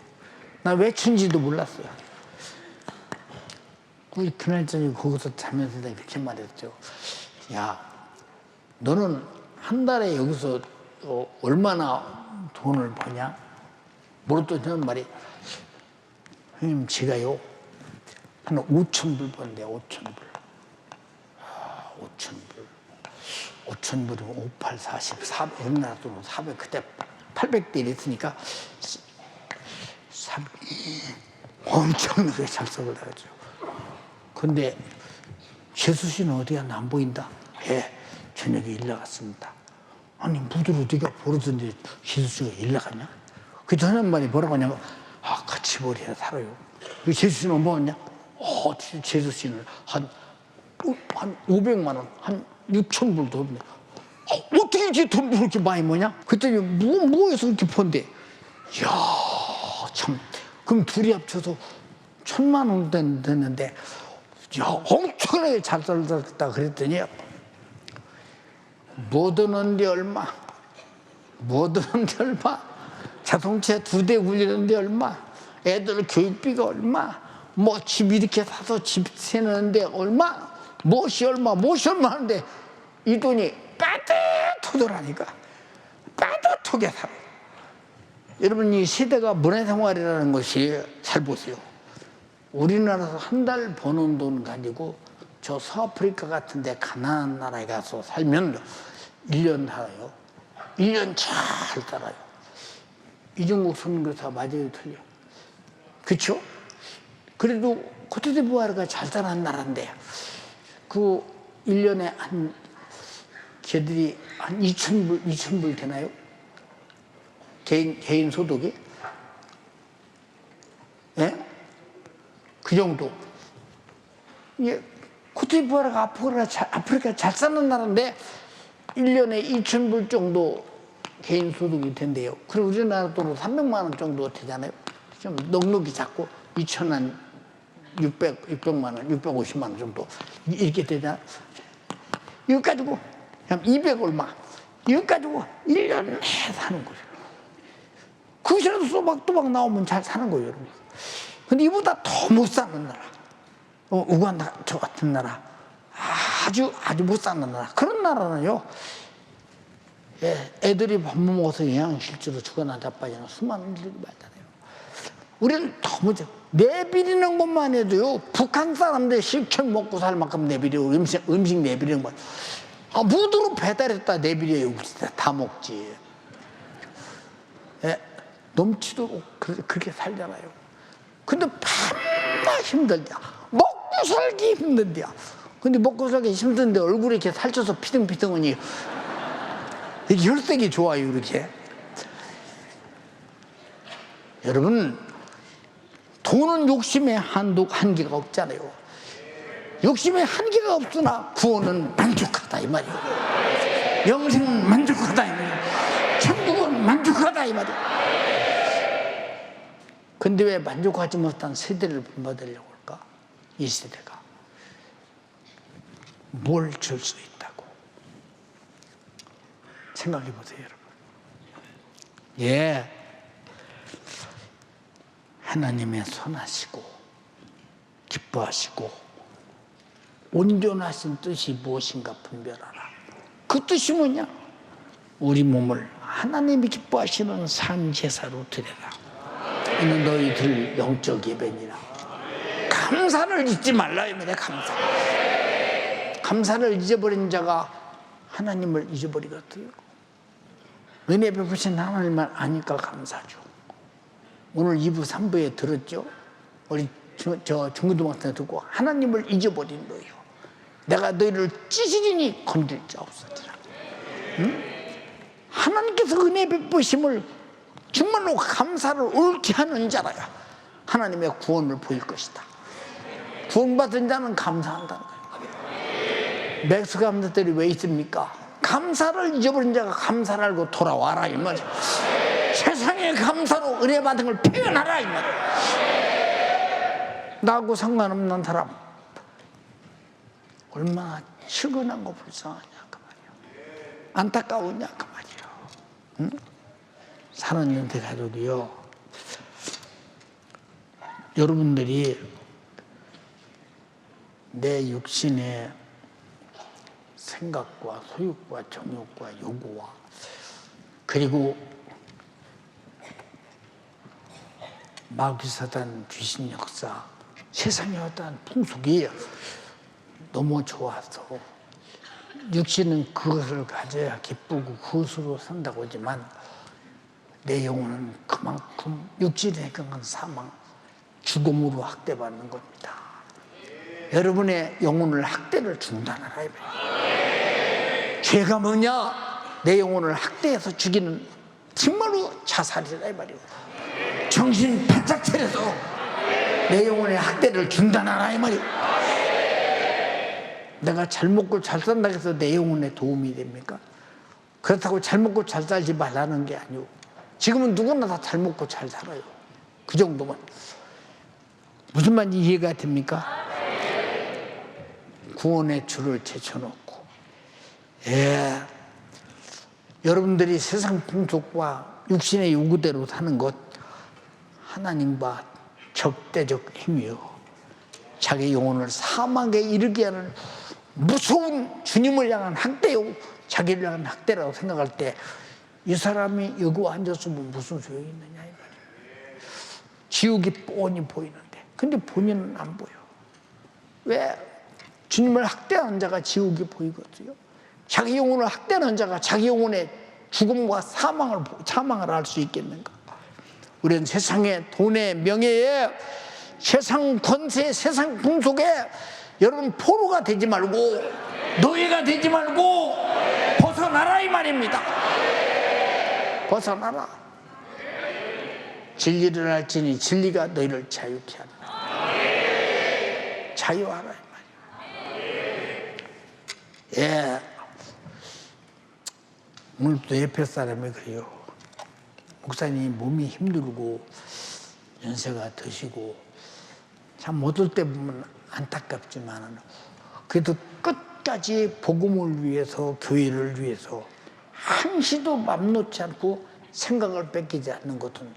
나 왜 춘지도 몰랐어요. 그날 저녁에 거기서 자면서 내가 그렇게 말했죠. 야, 너는 한 달에 여기서 얼마나 돈을 버냐? 물었더니 저는 말이 형님 제가요 한 5,000불 번대 5,000불. 5,000불. 5,000불이면 5, 8, 40, 400, 옛날 돈은 400, 그때 800대 이랬으니까 엄청나게 작성을 하죠. 근데 재수 씨는 어디 갔나 안 보인다? 예, 저녁에 일 나갔습니다. 아니 무드로 네가 버릇인데 재수 씨가 일 나갔냐? 그 전에 말이 뭐라고 하냐면 같이 머리에 살아요. 그 재수 씨는 뭐 했냐? 재수 씨는 한 500만 원, 한 6천 불도 없네. 어떻게 이제 돈 그렇게 많이 모냐? 그랬더니 뭐해서 그렇게 번대? 이야, 참. 그럼 둘이 합쳐서 1,000만 원 됐는데, 야, 엄청나게 잘 살다 그랬더니, 뭐 드는데 얼마? 뭐 드는데 얼마? 자동차 2대 굴리는데 얼마? 애들 교육비가 얼마? 뭐 집 이렇게 사서 집 세는데 얼마? 무엇이 얼마 하는데 이 돈이 빠듯하더라니까. 빠듯하게 살아. 여러분 이 세대가 문화생활이라는 것이 잘 보세요. 우리나라에서 한 달 버는 돈 가지고 저 서아프리카 같은 데 가난한 나라에 가서 살면 1년 살아요. 1년 잘 살아요. 이종국 선교사 맞아요, 틀려? 그렇죠? 그래도 코트디부아르가 잘 사는 나라인데 그 1년에 한 걔들이 한 2,000불 되나요? 개인 소득이? 예? 그 정도. 예, 코트디부아르가 아프리카 잘 사는 나라인데 1년에 2,000불 정도 개인 소득이 된대요. 그리고 우리나라 돈으로 300만 원 정도 되잖아요. 좀 넉넉히 작고 2,600만 원, 650만 원 정도 이렇게 되잖아. 이거 가지고 그냥 200 얼마 이거 가지고 1년 내내 사는 거예요. 그것이라도 또박또박 나오면 잘 사는 거예요, 여러분. 근데 이보다 더 못 사는 나라, 우간다 저 같은 나라, 아주 못 사는 나라, 그런 나라는요, 애들이 밥 못 먹어서 영양실조로 죽어나 자빠지는 수많은 일들이 많잖아요. 우리는 너무 내비리는 것만 해도요, 북한 사람들 실컷 먹고 살 만큼 내비려. 음식 내비리는 것. 무드로 배달했다 내비려요. 우리 다 먹지. 넘치도록 그렇게 살잖아요. 근데 밤낮 힘들다. 먹고 살기 힘든데야. 근데 먹고 살기 힘든데 얼굴에 이렇게 살쪄서 피등피등하니 혈색이 좋아요, 이렇게. 여러분, 돈은 욕심의 한계가 없잖아요. 욕심의 한계가 없으나 구원은 만족하다 이 말이에요. 영생은 만족하다 이 말이에요. 천국은 만족하다 이 말이에요. 근데 왜 만족하지 못한 세대를 본받으려고 할까? 이 세대가 뭘 줄 수 있다고 생각해 보세요, 여러분. 하나님의 선하시고 기뻐하시고 온전하신 뜻이 무엇인가 분별하라. 그 뜻이 뭐냐? 우리 몸을 하나님이 기뻐하시는 산 제사로 드려라. 이는 너희들 영적 예배니라. 감사를 잊지 말라 이 말이야. 감사를 잊어버린 자가 하나님을 잊어버리거든요. 은혜 베푸신 하나님만 아니까 감사죠. 오늘 2부 3부에 들었죠? 우리 중고등학생 듣고 하나님을 잊어버린 거예요. 내가 너희를 찌질이니 건들 자 없어지라. 응? 하나님께서 은혜 베푸심을 정말로 감사를 옳게 하는 자라야 하나님의 구원을 보일 것이다. 구원받은 자는 감사한다는 거예요. 맥스 감사들이 왜 있습니까? 감사를 잊어버린 자가 감사를 알고 돌아와라 이 말이에요. 세상의 감사로 은혜 받은 걸 표현하라 이 말이에요. 나하고 상관없는 사람 얼마나 측은하고 불쌍하냐 그 말이에요. 안타까우냐 그 말이에요. 응? 사는 연대 가족이요. 여러분들이 내 육신의 생각과 소욕과 정욕과 요구와 그리고 마귀 사단 귀신 역사 세상의 어떠한 풍속이 너무 좋아서 육신은 그것을 가져야 기쁘고 그것으로 산다고 하지만 내 영혼은 그만큼 육신의 강한 사망, 죽음으로 학대받는 겁니다. 여러분의 영혼을 학대를 중단하라. 죄가 뭐냐? 내 영혼을 학대해서 죽이는 정말로 자살이라 이 말이에요. 정신 바짝 차려서 내 영혼의 학대를 중단하라 이 말이에요. 내가 잘 먹고 잘 산다고 해서 내 영혼에 도움이 됩니까? 그렇다고 잘 먹고 잘 살지 말라는 게 아니고 지금은 누구나 다 잘 먹고 잘 살아요. 그 정도만. 무슨 말인지 이해가 됩니까? 구원의 줄을 제쳐놓고 여러분들이 세상 풍속과 육신의 요구대로 사는 것 하나님과 적대적 힘이요. 자기 영혼을 사망에 이르게 하는 무서운 주님을 향한 학대요. 자기를 향한 학대라고 생각할 때 이 사람이 여기 앉았으면 무슨 소용이 있느냐 이 말이에요. 지옥이 뻔히 보이는데 근데 본인은 안 보여. 왜? 주님을 학대하는 자가 지옥이 보이거든요. 자기 영혼을 학대하는 자가 자기 영혼의 죽음과 사망을 알 수 있겠는가? 우리는 세상의 돈의 명예에 세상 권세, 세상 풍속에 여러분 포로가 되지 말고 노예가 되지 말고 벗어나라 이 말입니다. 벗어나라. 진리를 알지니 진리가 너희를 자유케 하리라. 자유하라 이 말이에요. 오늘도 예배 사람이 그래요. 목사님 몸이 힘들고 연세가 드시고 참 어떨 때 보면 안타깝지만 그래도 끝까지 복음을 위해서, 교회를 위해서 한시도 맘 놓지 않고 생각을 뺏기지 않는 것은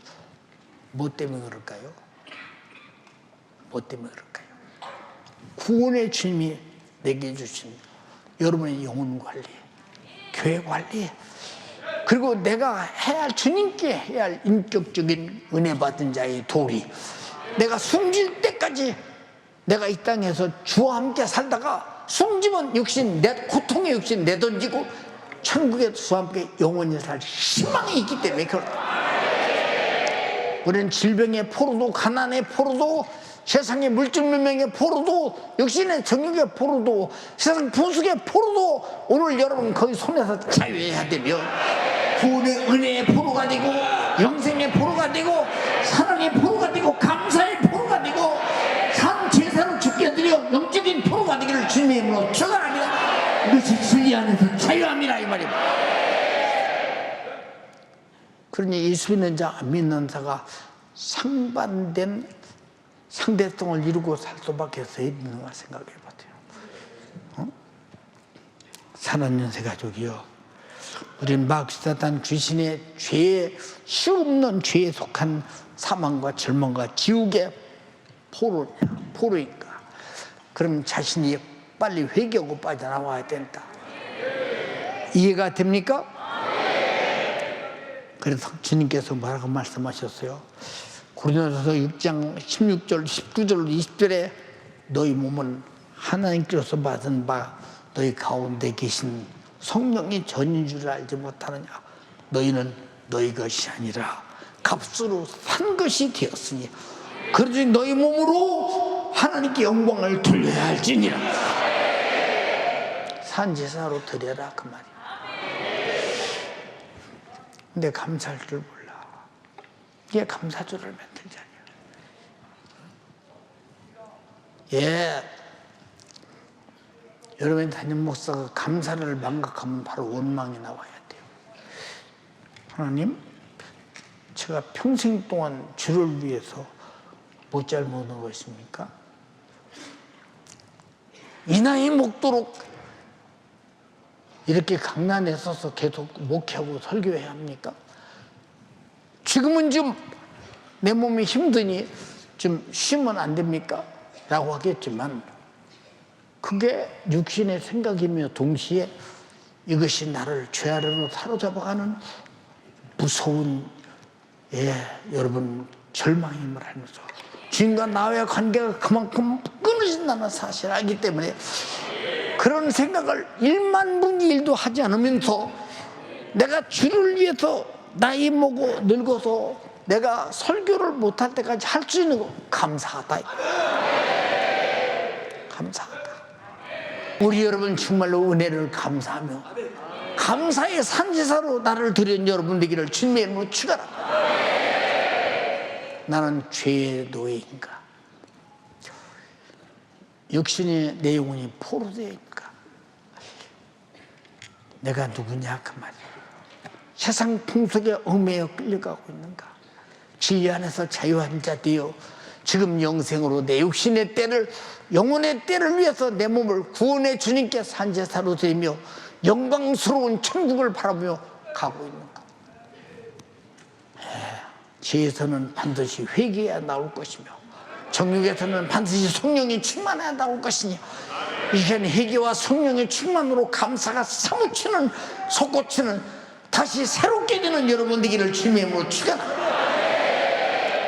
뭐 때문에 그럴까요? 뭐 때문에 그럴까요? 구원의 주님이 내게 주신 여러분의 영혼 관리, 교회 관리, 그리고 내가 해야 할, 주님께 해야 할 인격적인 은혜 받은 자의 도리, 내가 숨질 때까지 내가 이 땅에서 주와 함께 살다가 숨지면 역시 내 고통의 역시 내던지고 천국에 주와 함께 영원히 살 희망이 있기 때문에 그렇다. 우리는 질병의 포로도, 가난의 포로도, 세상의 물질문명의 포로도, 역시는 정욕의 포로도, 세상 분수의 포로도 오늘 여러분 거기 손에서 자유해야 되며 구원의 은혜의 포로가 되고 영생의 포로가 되고 사랑의 포로가 되고 감사의 포로가 되고 산 제사로 죽게 드려 영적인 포로가 되기를 주님의 이름으로 축원합니다. 이것이 진리 안에서 자유함이라 이 말입니다. 그러니 예수 믿는 자, 안 믿는 자가 상반된 상대성을 이루고 살 수밖에 없는가 생각해 보세요. 사랑연세 가족이요, 우리는 마귀사단 귀신의 죄에, 시없는 죄에 속한 사망과 절망과 지옥의 포로인가? 그럼 자신이 빨리 회개하고 빠져나와야 된다. 이해가 됩니까? 그래서 주님께서 뭐라고 말씀하셨어요? 고린도서 6장 16절, 19절, 20절에 너희 몸은 하나님께서 받은 바 너희 가운데 계신 성령이 전인 줄 알지 못하느냐? 너희는 너희 것이 아니라 값으로 산 것이 되었으니 그러니 너희 몸으로 하나님께 영광을 돌려야 할지니라. 산제사로 드려라 그 말이야. 근데 감사할 줄 몰라. 이게 감사주를 만들지 않냐. 예, 여러분이 담임 목사가 감사를 망각하면 바로 원망이 나와야 돼요. 하나님, 제가 평생 동안 주를 위해서 못 잘못한 것입니까? 이 나이 먹도록 이렇게 강난에 서서 계속 목회하고 설교해야 합니까? 지금은 좀 내 몸이 힘드니 좀 쉬면 안 됩니까? 라고 하겠지만 그게 육신의 생각이며 동시에 이것이 나를 죄 아래로 사로잡아가는 무서운, 여러분 절망임을 알면서 주님과 나와의 관계가 그만큼 끊어진다는 사실을 알기 때문에 그런 생각을 1만 분의 1도 하지 않으면서 내가 주를 위해서 나이 먹고 늙어서 내가 설교를 못할 때까지 할 수 있는 거 감사하다. 감사하다. 우리 여러분 정말로 은혜를 감사하며 감사의 산지사로 나를 드린 여러분 되기를 주님의 이름으로 축원합니다. 나는 죄의 노예인가? 육신의 내 영혼이 포로되어있는가? 내가 누구냐 그 말이야. 세상 풍속에 얽매여 끌려가고 있는가? 진리 안에서 자유한 자 되어 지금 영생으로 내 육신의 때를, 영혼의 때를 위해서 내 몸을 구원의 주님께 산제사로 드리며 영광스러운 천국을 바라보며 가고 있는가? 지혜에서는 반드시 회개해야 나올 것이며 정욕에서는 반드시 성령이 충만해야 나올 것이니 이제는 회개와 성령의 충만으로 감사가 사무치는, 솟구치는, 다시 새롭게 되는 여러분 되기를 주님의 이름으로 축원합니다.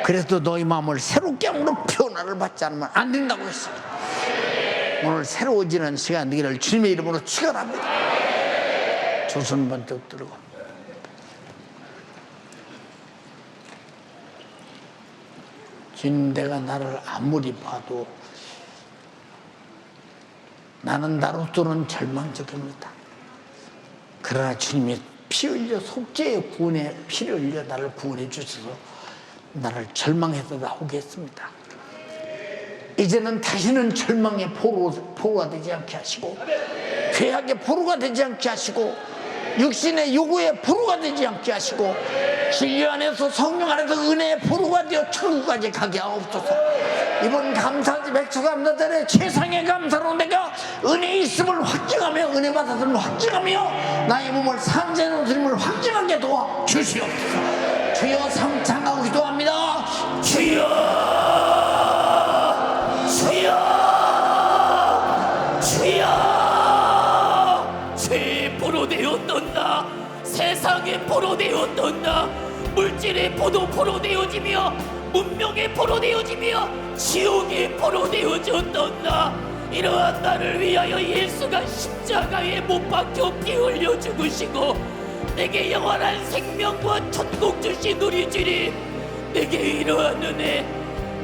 그래서 너희 마음을 새롭게 함으로 변화를 받지 않으면 안 된다고 했습니다. 오늘 새로워지는 시간 되기를 주님의 이름으로 축원합니다. 두 손 번쩍 들고 주님, 내가 나를 아무리 봐도 나는 나로서는 절망적입니다. 그러나 주님이 피 흘려 속죄의 구원에 피를 흘려 나를 구원해 주셔서 나를 절망해서 나오게 했습니다. 이제는 다시는 절망의 포로가 되지 않게 하시고 죄악의 포로가 되지 않게 하시고 육신의 요구의 포로가 되지 않게 하시고 진리 안에서 성령 안에서 은혜의 포로가 되어 천국까지 가게 하옵소서. 이번 감사지 백초감사절에 최상의 감사로 내가 은혜 있음을 확증하며 은혜 받았음을 확증하며 나의 몸을 산재는 드림을 확증하게 도와 주시옵소서. 주여 상창하고 기도합니다. 주여 주여 주여. 죄의 포로 되었던 나, 세상의 포로 되었던 나, 물질의 포로 되어지며 문명의 포로 되어지며 지옥의 포로 되어졌던 나, 이러한 나를 위하여 예수가 십자가에 못 박혀 피 흘려 죽으시고 내게 영원한 생명과 천국 주신 우리 주님, 내게 이러한 은혜,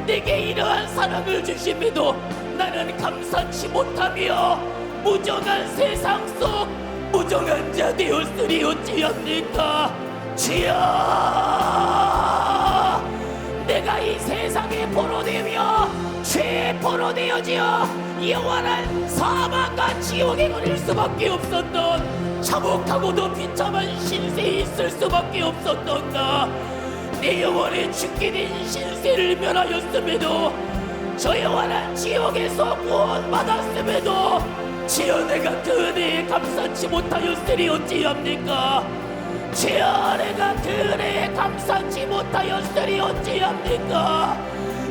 내게 이러한 사랑을 주심에도 나는 감사치 못하며 무정한 세상 속 무정한 자 되었으리 어찌합니까? 주여, 내가 이 세상에 포로 되며 죄의 포로 되어지어 영원한 사망과 지옥에 걸릴 수밖에 없었던 참혹하고도 비참한 신세에 있을 수밖에 없었던 나, 내 영혼에 죽게 된 신세를 면하였음에도 저 영원한 지옥에서 구원받았음에도 주여, 내가 그 은혜에 감사치 못하였으리 어찌합니까? 주여, 내가 그 은혜에 감사치 못하였으리 어찌합니까?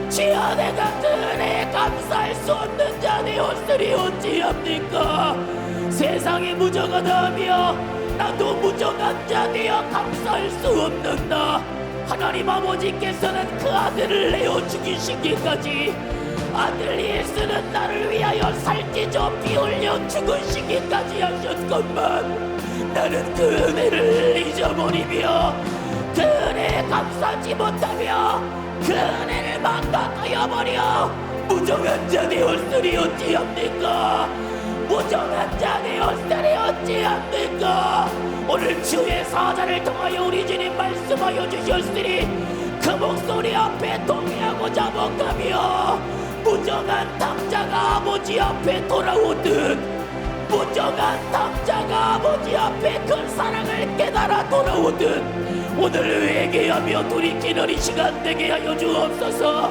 주여, 내가 그 은혜에 감사할 수 없는 자 되었으리 어찌합니까? 세상이 무정하다 하며 나도 무정한 자 되어 감사할 수 없는 나, 하나님 아버지께서는 그 아들을 내어 죽이시기까지, 아들 예수는 나를 위하여 살찌져 피 흘려 죽으시기까지 하셨건만 나는 그 은혜를 잊어버리며 그 은혜에 감사하지 못하며 그 은혜를 망각하여 버려 무정한 자 되었으리 어찌합니까? 무정한 자 되었으리 어찌합니까? 오늘 주의 사자를 통하여 우리 주님 말씀하여 주셨으니 그 목소리 앞에 동의하고자 못하며 무정한 탕자가 아버지 앞에 돌아오듯, 무정한 탕자가 아버지 앞에 그 사랑을 깨달아 돌아오듯 오늘 회개하며 돌이키는 이 시간 되게 하여 주옵소서.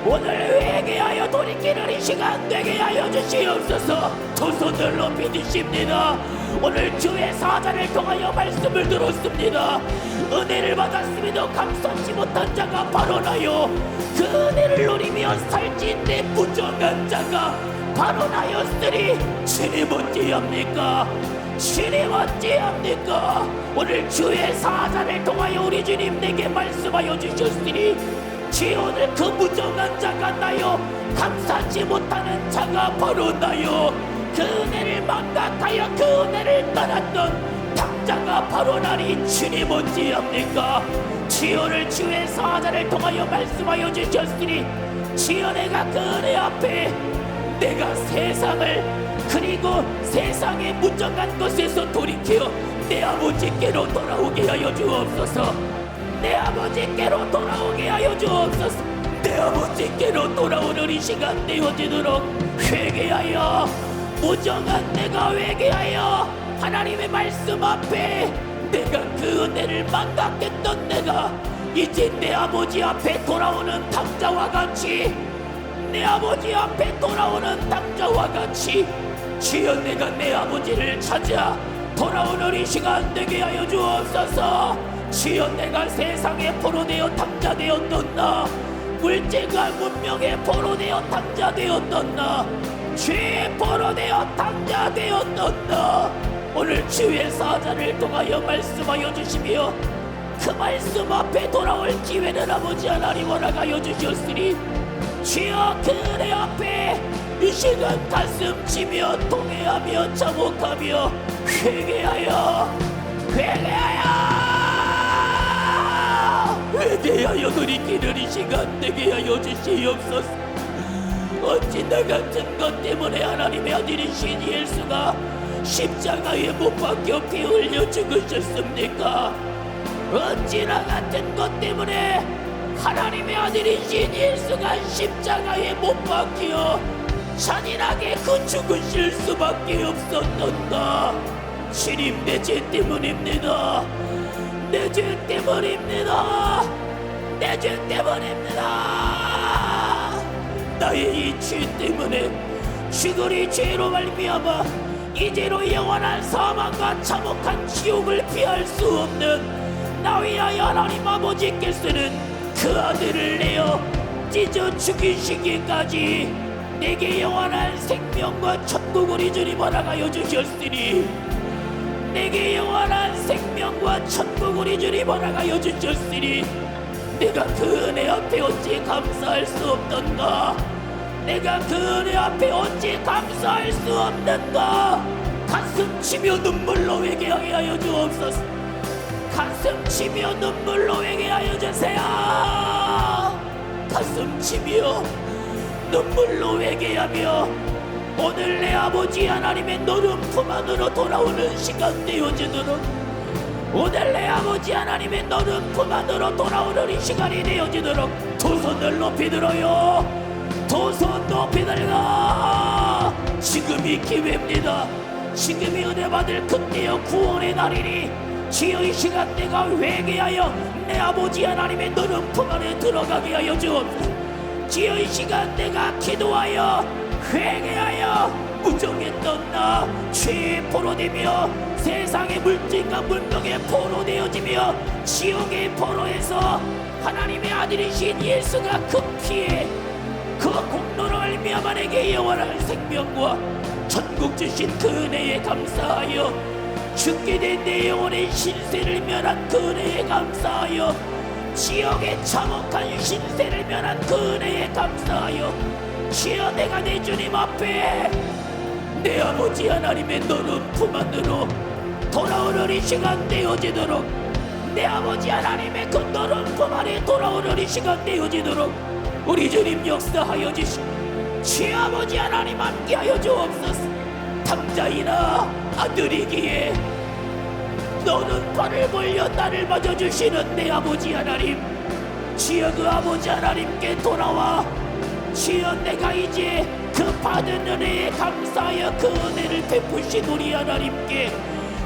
오늘 회개하여 돌이키는 이 시간 되게 하여 주시옵소서. 두 손을 높이 드십니다. 오늘 주의 사자를 통하여 말씀을 들었습니다. 은혜를 받았음에도 감사치 못한 자가 바로 나요, 그 은혜를 노리며 살찐 내 부정한 자가 바로 나였으니 주님 어찌합니까? 주님 어찌합니까? 오늘 주의 사자를 통하여 우리 주님 내게 말씀하여 주셨으니 주여, 오늘 그 무정한 자가 나요, 감사치 못하는 자가 바로 나요, 그 은혜를 망각하여 그 은혜를 떠났던 탕자가 바로 나니 주님 어찌합니까? 주여, 오늘 주의 사자를 통하여 말씀하여 주셨으니 주여, 내가 그 은혜 앞에 내가 세상을 그리고 세상의 무정한 것에서 돌이켜 내 아버지께로 돌아오게 하여 주옵소서. 내 아버지께로 돌아오게 하여 주옵소서. 내 아버지께로 돌아오는 이 시간 되어지도록 회개하여 무정한 내가 회개하여 하나님의 말씀 앞에 내가 그 은혜를 망각했던 내가 이제 내 아버지 앞에 돌아오는 탕자와 같이, 내 아버지 앞에 돌아오는 탕자와 같이 주여, 내가 내 아버지를 찾아 돌아오는 이 시간 되게 하여 주옵소서. 주여, 내가 세상의 포로 되어 탕자 되었던 나, 물질과 문명의 포로 되어 탕자 되었던 나, 죄의 포로 되어 탕자 되었던 나, 오늘 주의 사자를 통하여 말씀하여 주시며 그 말씀 앞에 돌아올 기회는 아버지 하나님 허락하여 주셨으니 주여, 그 은혜 앞에 이 시간 가슴 치며 통회하며 자복하며 회개하여 돌이키는 이 시간 되게 하여 주시옵소서. 어찌 나 같은 것 때문에 하나님의 아들이신 예수가 십자가에 못 박혀 피 흘려 죽으셨습니까? 어찌 나 같은 것 때문에 하나님의 아들이신 예수가 십자가에 못 박혀 잔인하게 그 죽으실 수밖에 없었던가? 주님, 내 죄 때문입니다. 내 죄 때문입니다. 내 죄 때문입니다. 나의 이 죄 때문에 죽으리 죄로 말미암아 이제로 영원한 사망과 참혹한 지옥을 피할 수 없는 나 위하여 하나님 아버지께서는 그 아들을 내어 찢어 죽이시기까지 내게 영원한 생명과 천국을 이전히 벌어가여 주셨으니 내게 영원한 생명과 천국을 이전히 벌어가여 주셨으니 내가 그 은혜 앞에 어찌 감사할 수 없던가. 내가 그 은혜 앞에 어찌 감사할 수 없는가. 가슴 치며 눈물로 회개하게 하여 주옵소서. 가슴 치며 눈물로 회개하여 주세요. 가슴 치며 눈물로 회개하며 오늘 내 아버지 하나님의 노름 품 안으로 돌아오는 시간 되어지도록 오늘 내 아버지 하나님의 노름 품 안으로 돌아오는 이 시간이 되어지도록 두 손을 높이 들어요. 두 손 높이 들어. 지금이 기회입니다. 지금이 은혜 받을 그때여 구원의 날이니 주여 이 시간 내가 회개하여 내 아버지 하나님의 노름 품 안에 들어가게 하여 주옵소서. 주여 이 시간 내가 기도하여 회개하여 무정했던 나 죄에 포로되며 세상의 물질과 문명에 포로되어지며 지옥의 포로에서 하나님의 아들이신 예수가 그 피에 그 공로로 말미암아 내게 영원한 생명과 천국 주신 그 은혜에 감사하여 죽게 된 내 영혼의 신세를 면한 그 은혜에 감사하여 지옥의 참혹한 신세를 면한 그 은혜에 감사하여 주여 내가 내 주님 앞에 내 아버지 하나님의 노름 품 안으로 돌아오는 이 시간 되어지도록 내 아버지 하나님의 그 노름 품 안에 돌아오는 이 시간 되어지도록 우리 주님 역사하여 주시고 주여 아버지 하나님 함께하여 주옵소서. 탐자이나 아들이기에 너는 발을 벌려 나를 맞아주시는 내 아버지 하나님 주여 그 아버지 하나님께 돌아와 주여 내가 이제 그 받은 은혜에 감사하여 그 은혜를 베푸신 우리 하나님께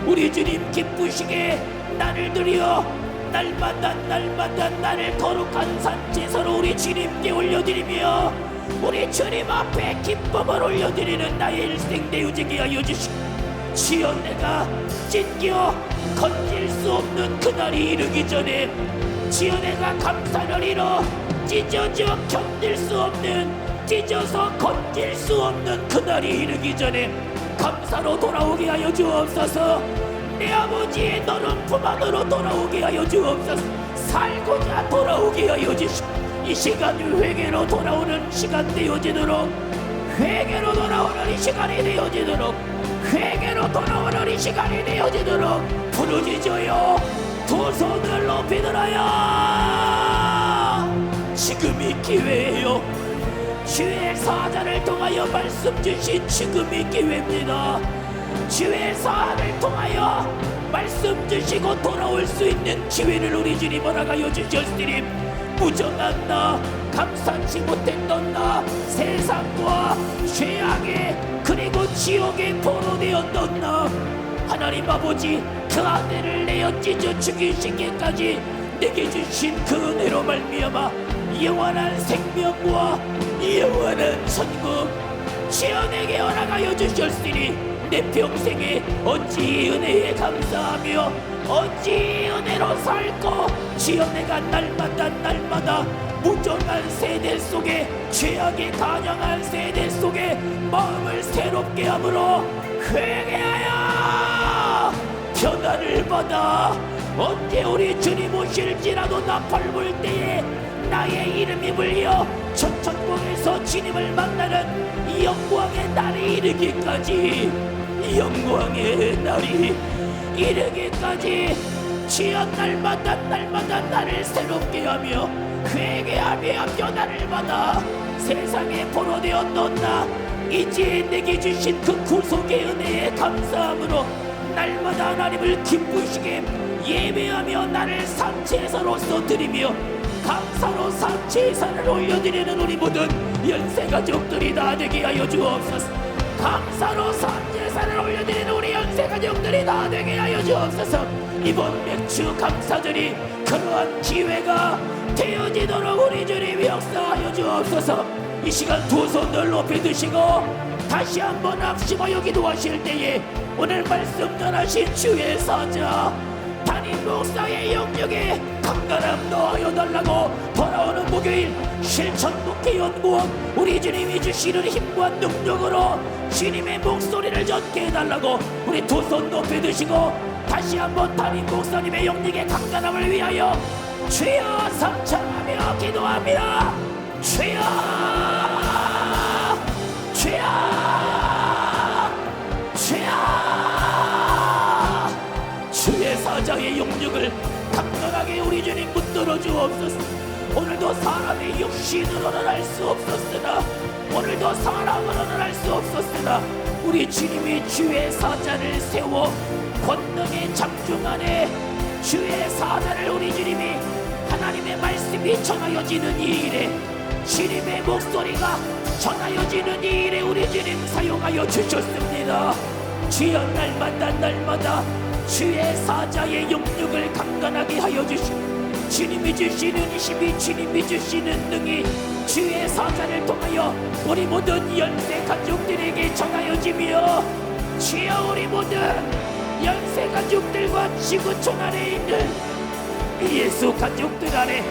우리 주님 기쁘시게 나를 드려 날마다 나를 거룩한 산지서로 우리 주님께 올려드리며 우리 주님 앞에 기쁨을 올려드리는 나의 일생 되어지게 하여 주시고 주여 내가 찢겨 건질 수 없는 그날이 이르기 전에 주여 내가 감사를 잃어 찢어져 견딜 수 없는 찢어서 건질 수 없는 그날이 이르기 전에 감사로 돌아오게 하여 주옵소서. 내 아버지의 너른 품 안으로 돌아오게 하여 주옵소서. 살고자 돌아오게 하여 주시고 이 시간 회개로 돌아오는 시간 되어지도록 회개로 돌아오는 이 시간이 되어지도록 회개로 돌아오는 이 시간이 되어지도록 부르짖어요. 두 손을 높이 들어요. 지금이 기회예요. 주의 사자를 통하여 말씀 주신 지금이 기회입니다. 주의 사자를 통하여 말씀 주시고 돌아올 수 있는 기회를 우리 주님 허락하여 주셨으니 무정한 나 감사치 못했던 나 세상과 죄악에 그리고 지옥에 포로되었던 나 하나님 아버지 그 아들을 내어 찢어 죽이시기까지 내게 주신 그 은혜로 말미암아 영원한 생명과 영원한 천국 주여 내게 허락하여 주셨으니 내 평생에 어찌 은혜에 감사하며 어찌 은혜로 살고 주여 내가 날마다 무정한 세대 속에 죄악에 단영한 세대 속에 마음을 새롭게 함으로 회개하여 변화를 받아 언제 우리 주님 오실지라도 나팔 불 때에 나의 이름이 불려 천천국에서 주님을 만나는 이 영광의 날이 이르기까지 영광의 날이 이르기까지 주여 날마다 나를 새롭게 하며 회개하며 변화를 받아 세상에 포로되었던 나 이제 내게 주신 그 구속의 은혜에 감사함으로 날마다 하나님을 기쁘시게 예배하며 나를 산제사로서 드리며 감사로 산제사를 올려드리는 우리 모든 연세가족들이 다 되게 하여 주옵소서. 감사로 산제사를 올려드리는 우리 연세가족들이 다 되게 하여 주옵소서. 이번 맥주 감사절이 그러한 기회가 되어지도록 우리 주님 역사하여 주옵소서. 이 시간 두 손을 높이 드시고 다시 한번 낙심하여 기도하실 때에 오늘 말씀 전하신 주의 사자 담임 목사의 영역에 강건함 더하여 달라고 돌아오는 목요일 실천 목회 연구원 우리 주님이 주시는 힘과 능력으로 주님의 목소리를 전케 해달라고 우리 두 손 높이 드시고 다시 한번 담임 목사님의 영역의 강건함을 위하여 주여 삼창하며 기도합니다. 주여 주여 주여 주의 사자의 영역을 강건하게 우리 주님 붙들어 주옵소서. 오늘도 사람의 육신으로는 할 수 없었으나 오늘도 사람으로는 할 수 없었으나 우리 주님이 주의 사자를 세워 권능의 장중 안에 주의 사자를 우리 주님이 하나님의 말씀이 전하여지는 이 일에 주님의 목소리가 전하여지는 이 일에 우리 주님 사용하여 주셨습니다. 주여 날마다 주의 사자의 영역을 강건하게 하여 주시고 주님이 주시는 힘이 주님이 주시는 능이 주의 사자를 통하여 우리 모든 연세 가족들에게 전하여지며 주여 우리 모든 연세 가족들과 지구촌 안에 있는 예수 가족들 안에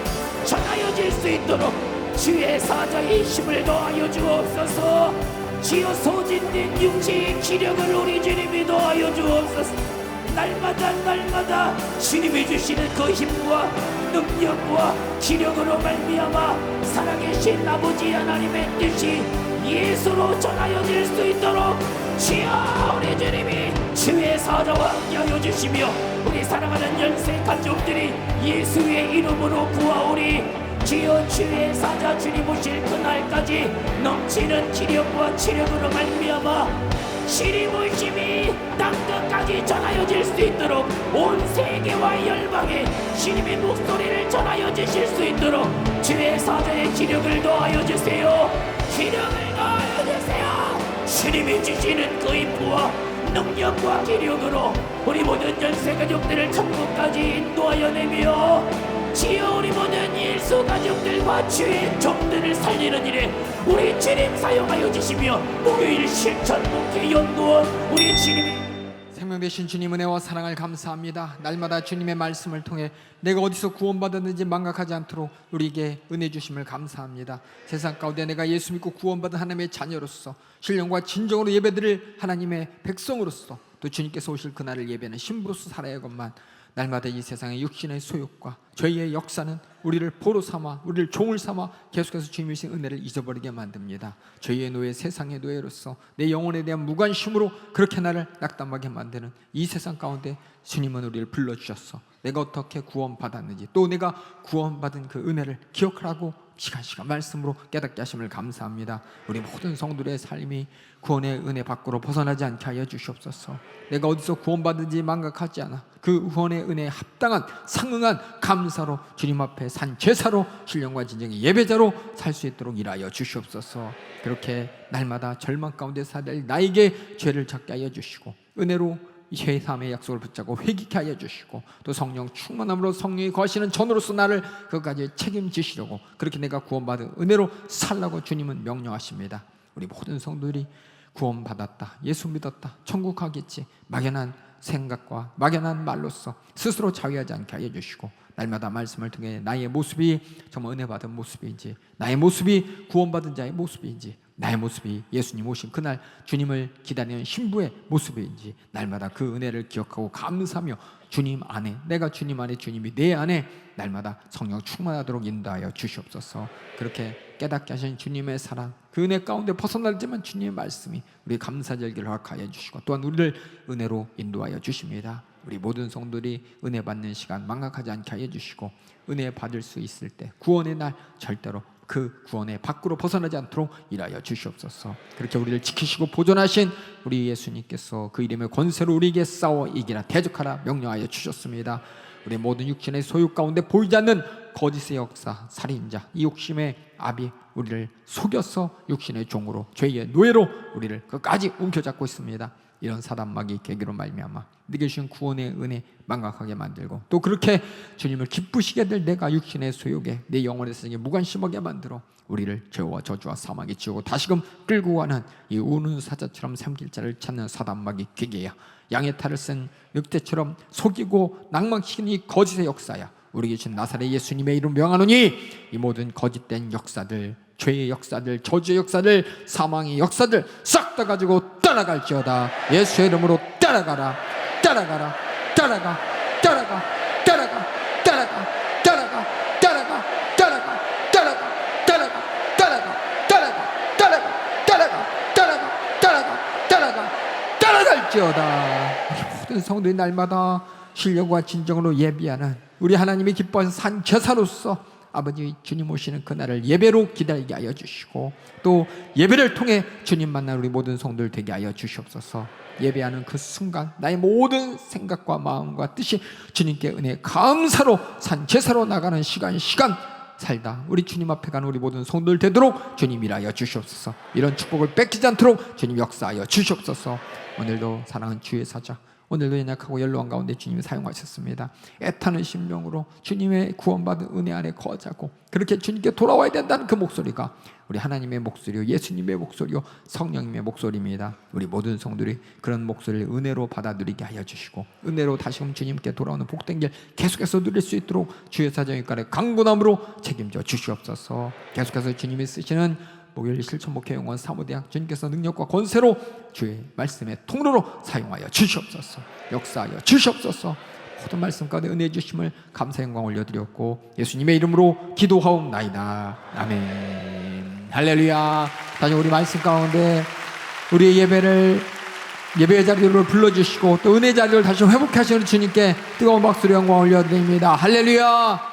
전하여질 수 있도록 주의 사자의 힘을 더하여 주옵소서. 주여 소진된 육체의 기력을 우리 주님이 더하여 주옵소서. 날마다 주님이 주시는 그 힘과 능력과 기력으로 말미암아 살아계신 아버지 하나님의 뜻이 예수로 전하여질 수 있도록 주여 우리 주님이 주의 사자와 함께하여 주시며 우리 사랑하는 연세 가족들이 예수의 이름으로 구하오리. 주여 주의 사자 주님 오실 그날까지 넘치는 기력과 치력으로 말미암아 주님 오심이 땅끝까지 전하여질 수 있도록 온 세계와 열방에 주님의 목소리를 전하여 주실 수 있도록 주의 사자의 기력을 더하여 주세요. 기력을 더하여 주세요. 주님이 주시는 그 힘과 능력과 기력으로 우리 모든 연세 가족들을 천국까지 인도하여 내며 주여 우리 모든 예수 가족들과 주의 종들을 살리는 일에 우리 주님 사용하여 주시며 목요일 실천 목회 연구원 우리 주님이 생명 되신 주님 은혜와 사랑을 감사합니다. 날마다 주님의 말씀을 통해 내가 어디서 구원받았는지 망각하지 않도록 우리에게 은혜 주심을 감사합니다. 세상 가운데 내가 예수 믿고 구원받은 하나님의 자녀로서 신령과 진정으로 예배드릴 하나님의 백성으로서 또 주님께서 오실 그날을 예배하는 신부로서 살아야건만 날마다 이 세상의 육신의 소욕과 저희의 역사는 우리를 보로 삼아 우리를 종을 삼아 계속해서 주님이 주신 은혜를 잊어버리게 만듭니다. 저희의 노예 세상의 노예로서 내 영혼에 대한 무관심으로 그렇게 나를 낙담하게 만드는 이 세상 가운데 주님은 우리를 불러주셨어. 내가 어떻게 구원받았는지 또 내가 구원받은 그 은혜를 기억하라고 시간 말씀으로 깨닫게 하심을 감사합니다. 우리 모든 성도들의 삶이 구원의 은혜 밖으로 벗어나지 않게 하여 주시옵소서. 내가 어디서 구원받은지 망각하지 않아 그 구원의 은혜에 합당한 상응한 감사로 주님 앞에 산 제사로 신령과 진정의 예배자로 살 수 있도록 일하여 주시옵소서. 그렇게 날마다 절망 가운데 살될 나에게 죄를 찾게 하여 주시고 은혜로 회삼의 약속을 붙잡고 회개케 하여 주시고 또 성령 충만함으로 성령이 거하시는 전으로서 나를 그까지 책임지시려고 그렇게 내가 구원받은 은혜로 살라고 주님은 명령하십니다. 우리 모든 성도들이 구원받았다, 예수 믿었다, 천국 가겠지 막연한 생각과 막연한 말로써 스스로 자위하지 않게 하여 주시고 날마다 말씀을 통해 나의 모습이 정말 은혜 받은 모습인지 나의 모습이 구원받은 자의 모습인지 나의 모습이 예수님 오신 그날 주님을 기다리는 신부의 모습인지 날마다 그 은혜를 기억하고 감사하며 주님 안에 내가 주님 안에 주님이 내 안에 날마다 성령 충만하도록 인도하여 주시옵소서. 그렇게 깨닫게 하신 주님의 사랑 그 은혜 가운데 벗어나지만 주님의 말씀이 우리 감사절기를 허락하여 주시고 또한 우리를 은혜로 인도하여 주십니다. 우리 모든 성도들이 은혜 받는 시간 망각하지 않게 하여 주시고 은혜 받을 수 있을 때 구원의 날 절대로 그 구원의 밖으로 벗어나지 않도록 일하여 주시옵소서. 그렇게 우리를 지키시고 보존하신 우리 예수님께서 그 이름의 권세로 우리에게 싸워 이기라 대적하라 명령하여 주셨습니다. 우리 모든 육신의 소유 가운데 보이지 않는 거짓의 역사, 살인자, 이 욕심의 압이 우리를 속여서 육신의 종으로, 죄의 노예로 우리를 끝까지 움켜잡고 있습니다. 이런 사단마귀 계기로 말미암아 네게 주신 구원의 은혜 망각하게 만들고, 또 그렇게 주님을 기쁘시게 될 내가 육신의 소욕에 내 영혼의 세상에 무관심하게 만들어 우리를 죄와 저주와 사망에 지우고 다시금 끌고 가는 이 우는 사자처럼 삼킬자를 찾는 사단마귀 계기야. 양의 탈을 쓴 늑대처럼 속이고 낭망시키는 이 거짓의 역사야. 우리 계신 나사렛 예수님의 이름 명하노니 이 모든 거짓된 역사들, 죄의 역사들, 저주의 역사들, 사망의 역사들 싹 다 가지고 따라갈지어다. 예수의 이름으로 따라가라, 따라가라, 따라가, 따라가, 따라가, 따라가, 따라가, 따라가, 따라가, 따라가, 따라가, 따라가, 따라가, 따라가, 따라가, 따라가, 따라가, 따라가, 따라갈지어다. 모든 성도의 날마다 신령과 진정으로 예비하는 우리 하나님이 기뻐하는 산 제사로서 아버지 주님 오시는 그날을 예배로 기다리게 하여 주시고, 또 예배를 통해 주님 만난 우리 모든 성도들 되게 하여 주시옵소서. 예배하는 그 순간 나의 모든 생각과 마음과 뜻이 주님께 은혜 감사로 산 제사로 나가는 시간 살다 우리 주님 앞에 가는 우리 모든 성도들 되도록 주님 일하여 주시옵소서. 이런 축복을 뺏기지 않도록 주님 역사하여 주시옵소서. 오늘도 사랑하는 주의 사자, 오늘도 연약하고 연로한 가운데 주님이 사용하셨습니다. 애타는 심령으로 주님의 구원받은 은혜 안에 거하자고, 그렇게 주님께 돌아와야 된다는 그 목소리가 우리 하나님의 목소리요, 예수님의 목소리요, 성령님의 목소리입니다. 우리 모든 성도들이 그런 목소리를 은혜로 받아들이게 하여 주시고, 은혜로 다시금 주님께 돌아오는 복된 길 계속해서 누릴 수 있도록 주의 사정일간의 강구남으로 책임져 주시옵소서. 계속해서 주님이 쓰시는 목요일 실천목회영원 사무대학 주님께서 능력과 권세로 주의 말씀의 통로로 사용하여 주시옵소서. 역사하여 주시옵소서. 모든 말씀 가운데 은혜 주심을 감사 영광 올려드렸고 예수님의 이름으로 기도하옵나이다. 아멘. 할렐루야. 다시 우리 말씀 가운데 우리의 예배의 자리로 불러주시고 또 은혜 자리를 다시 회복하시는 주님께 뜨거운 박수로 영광 올려드립니다. 할렐루야.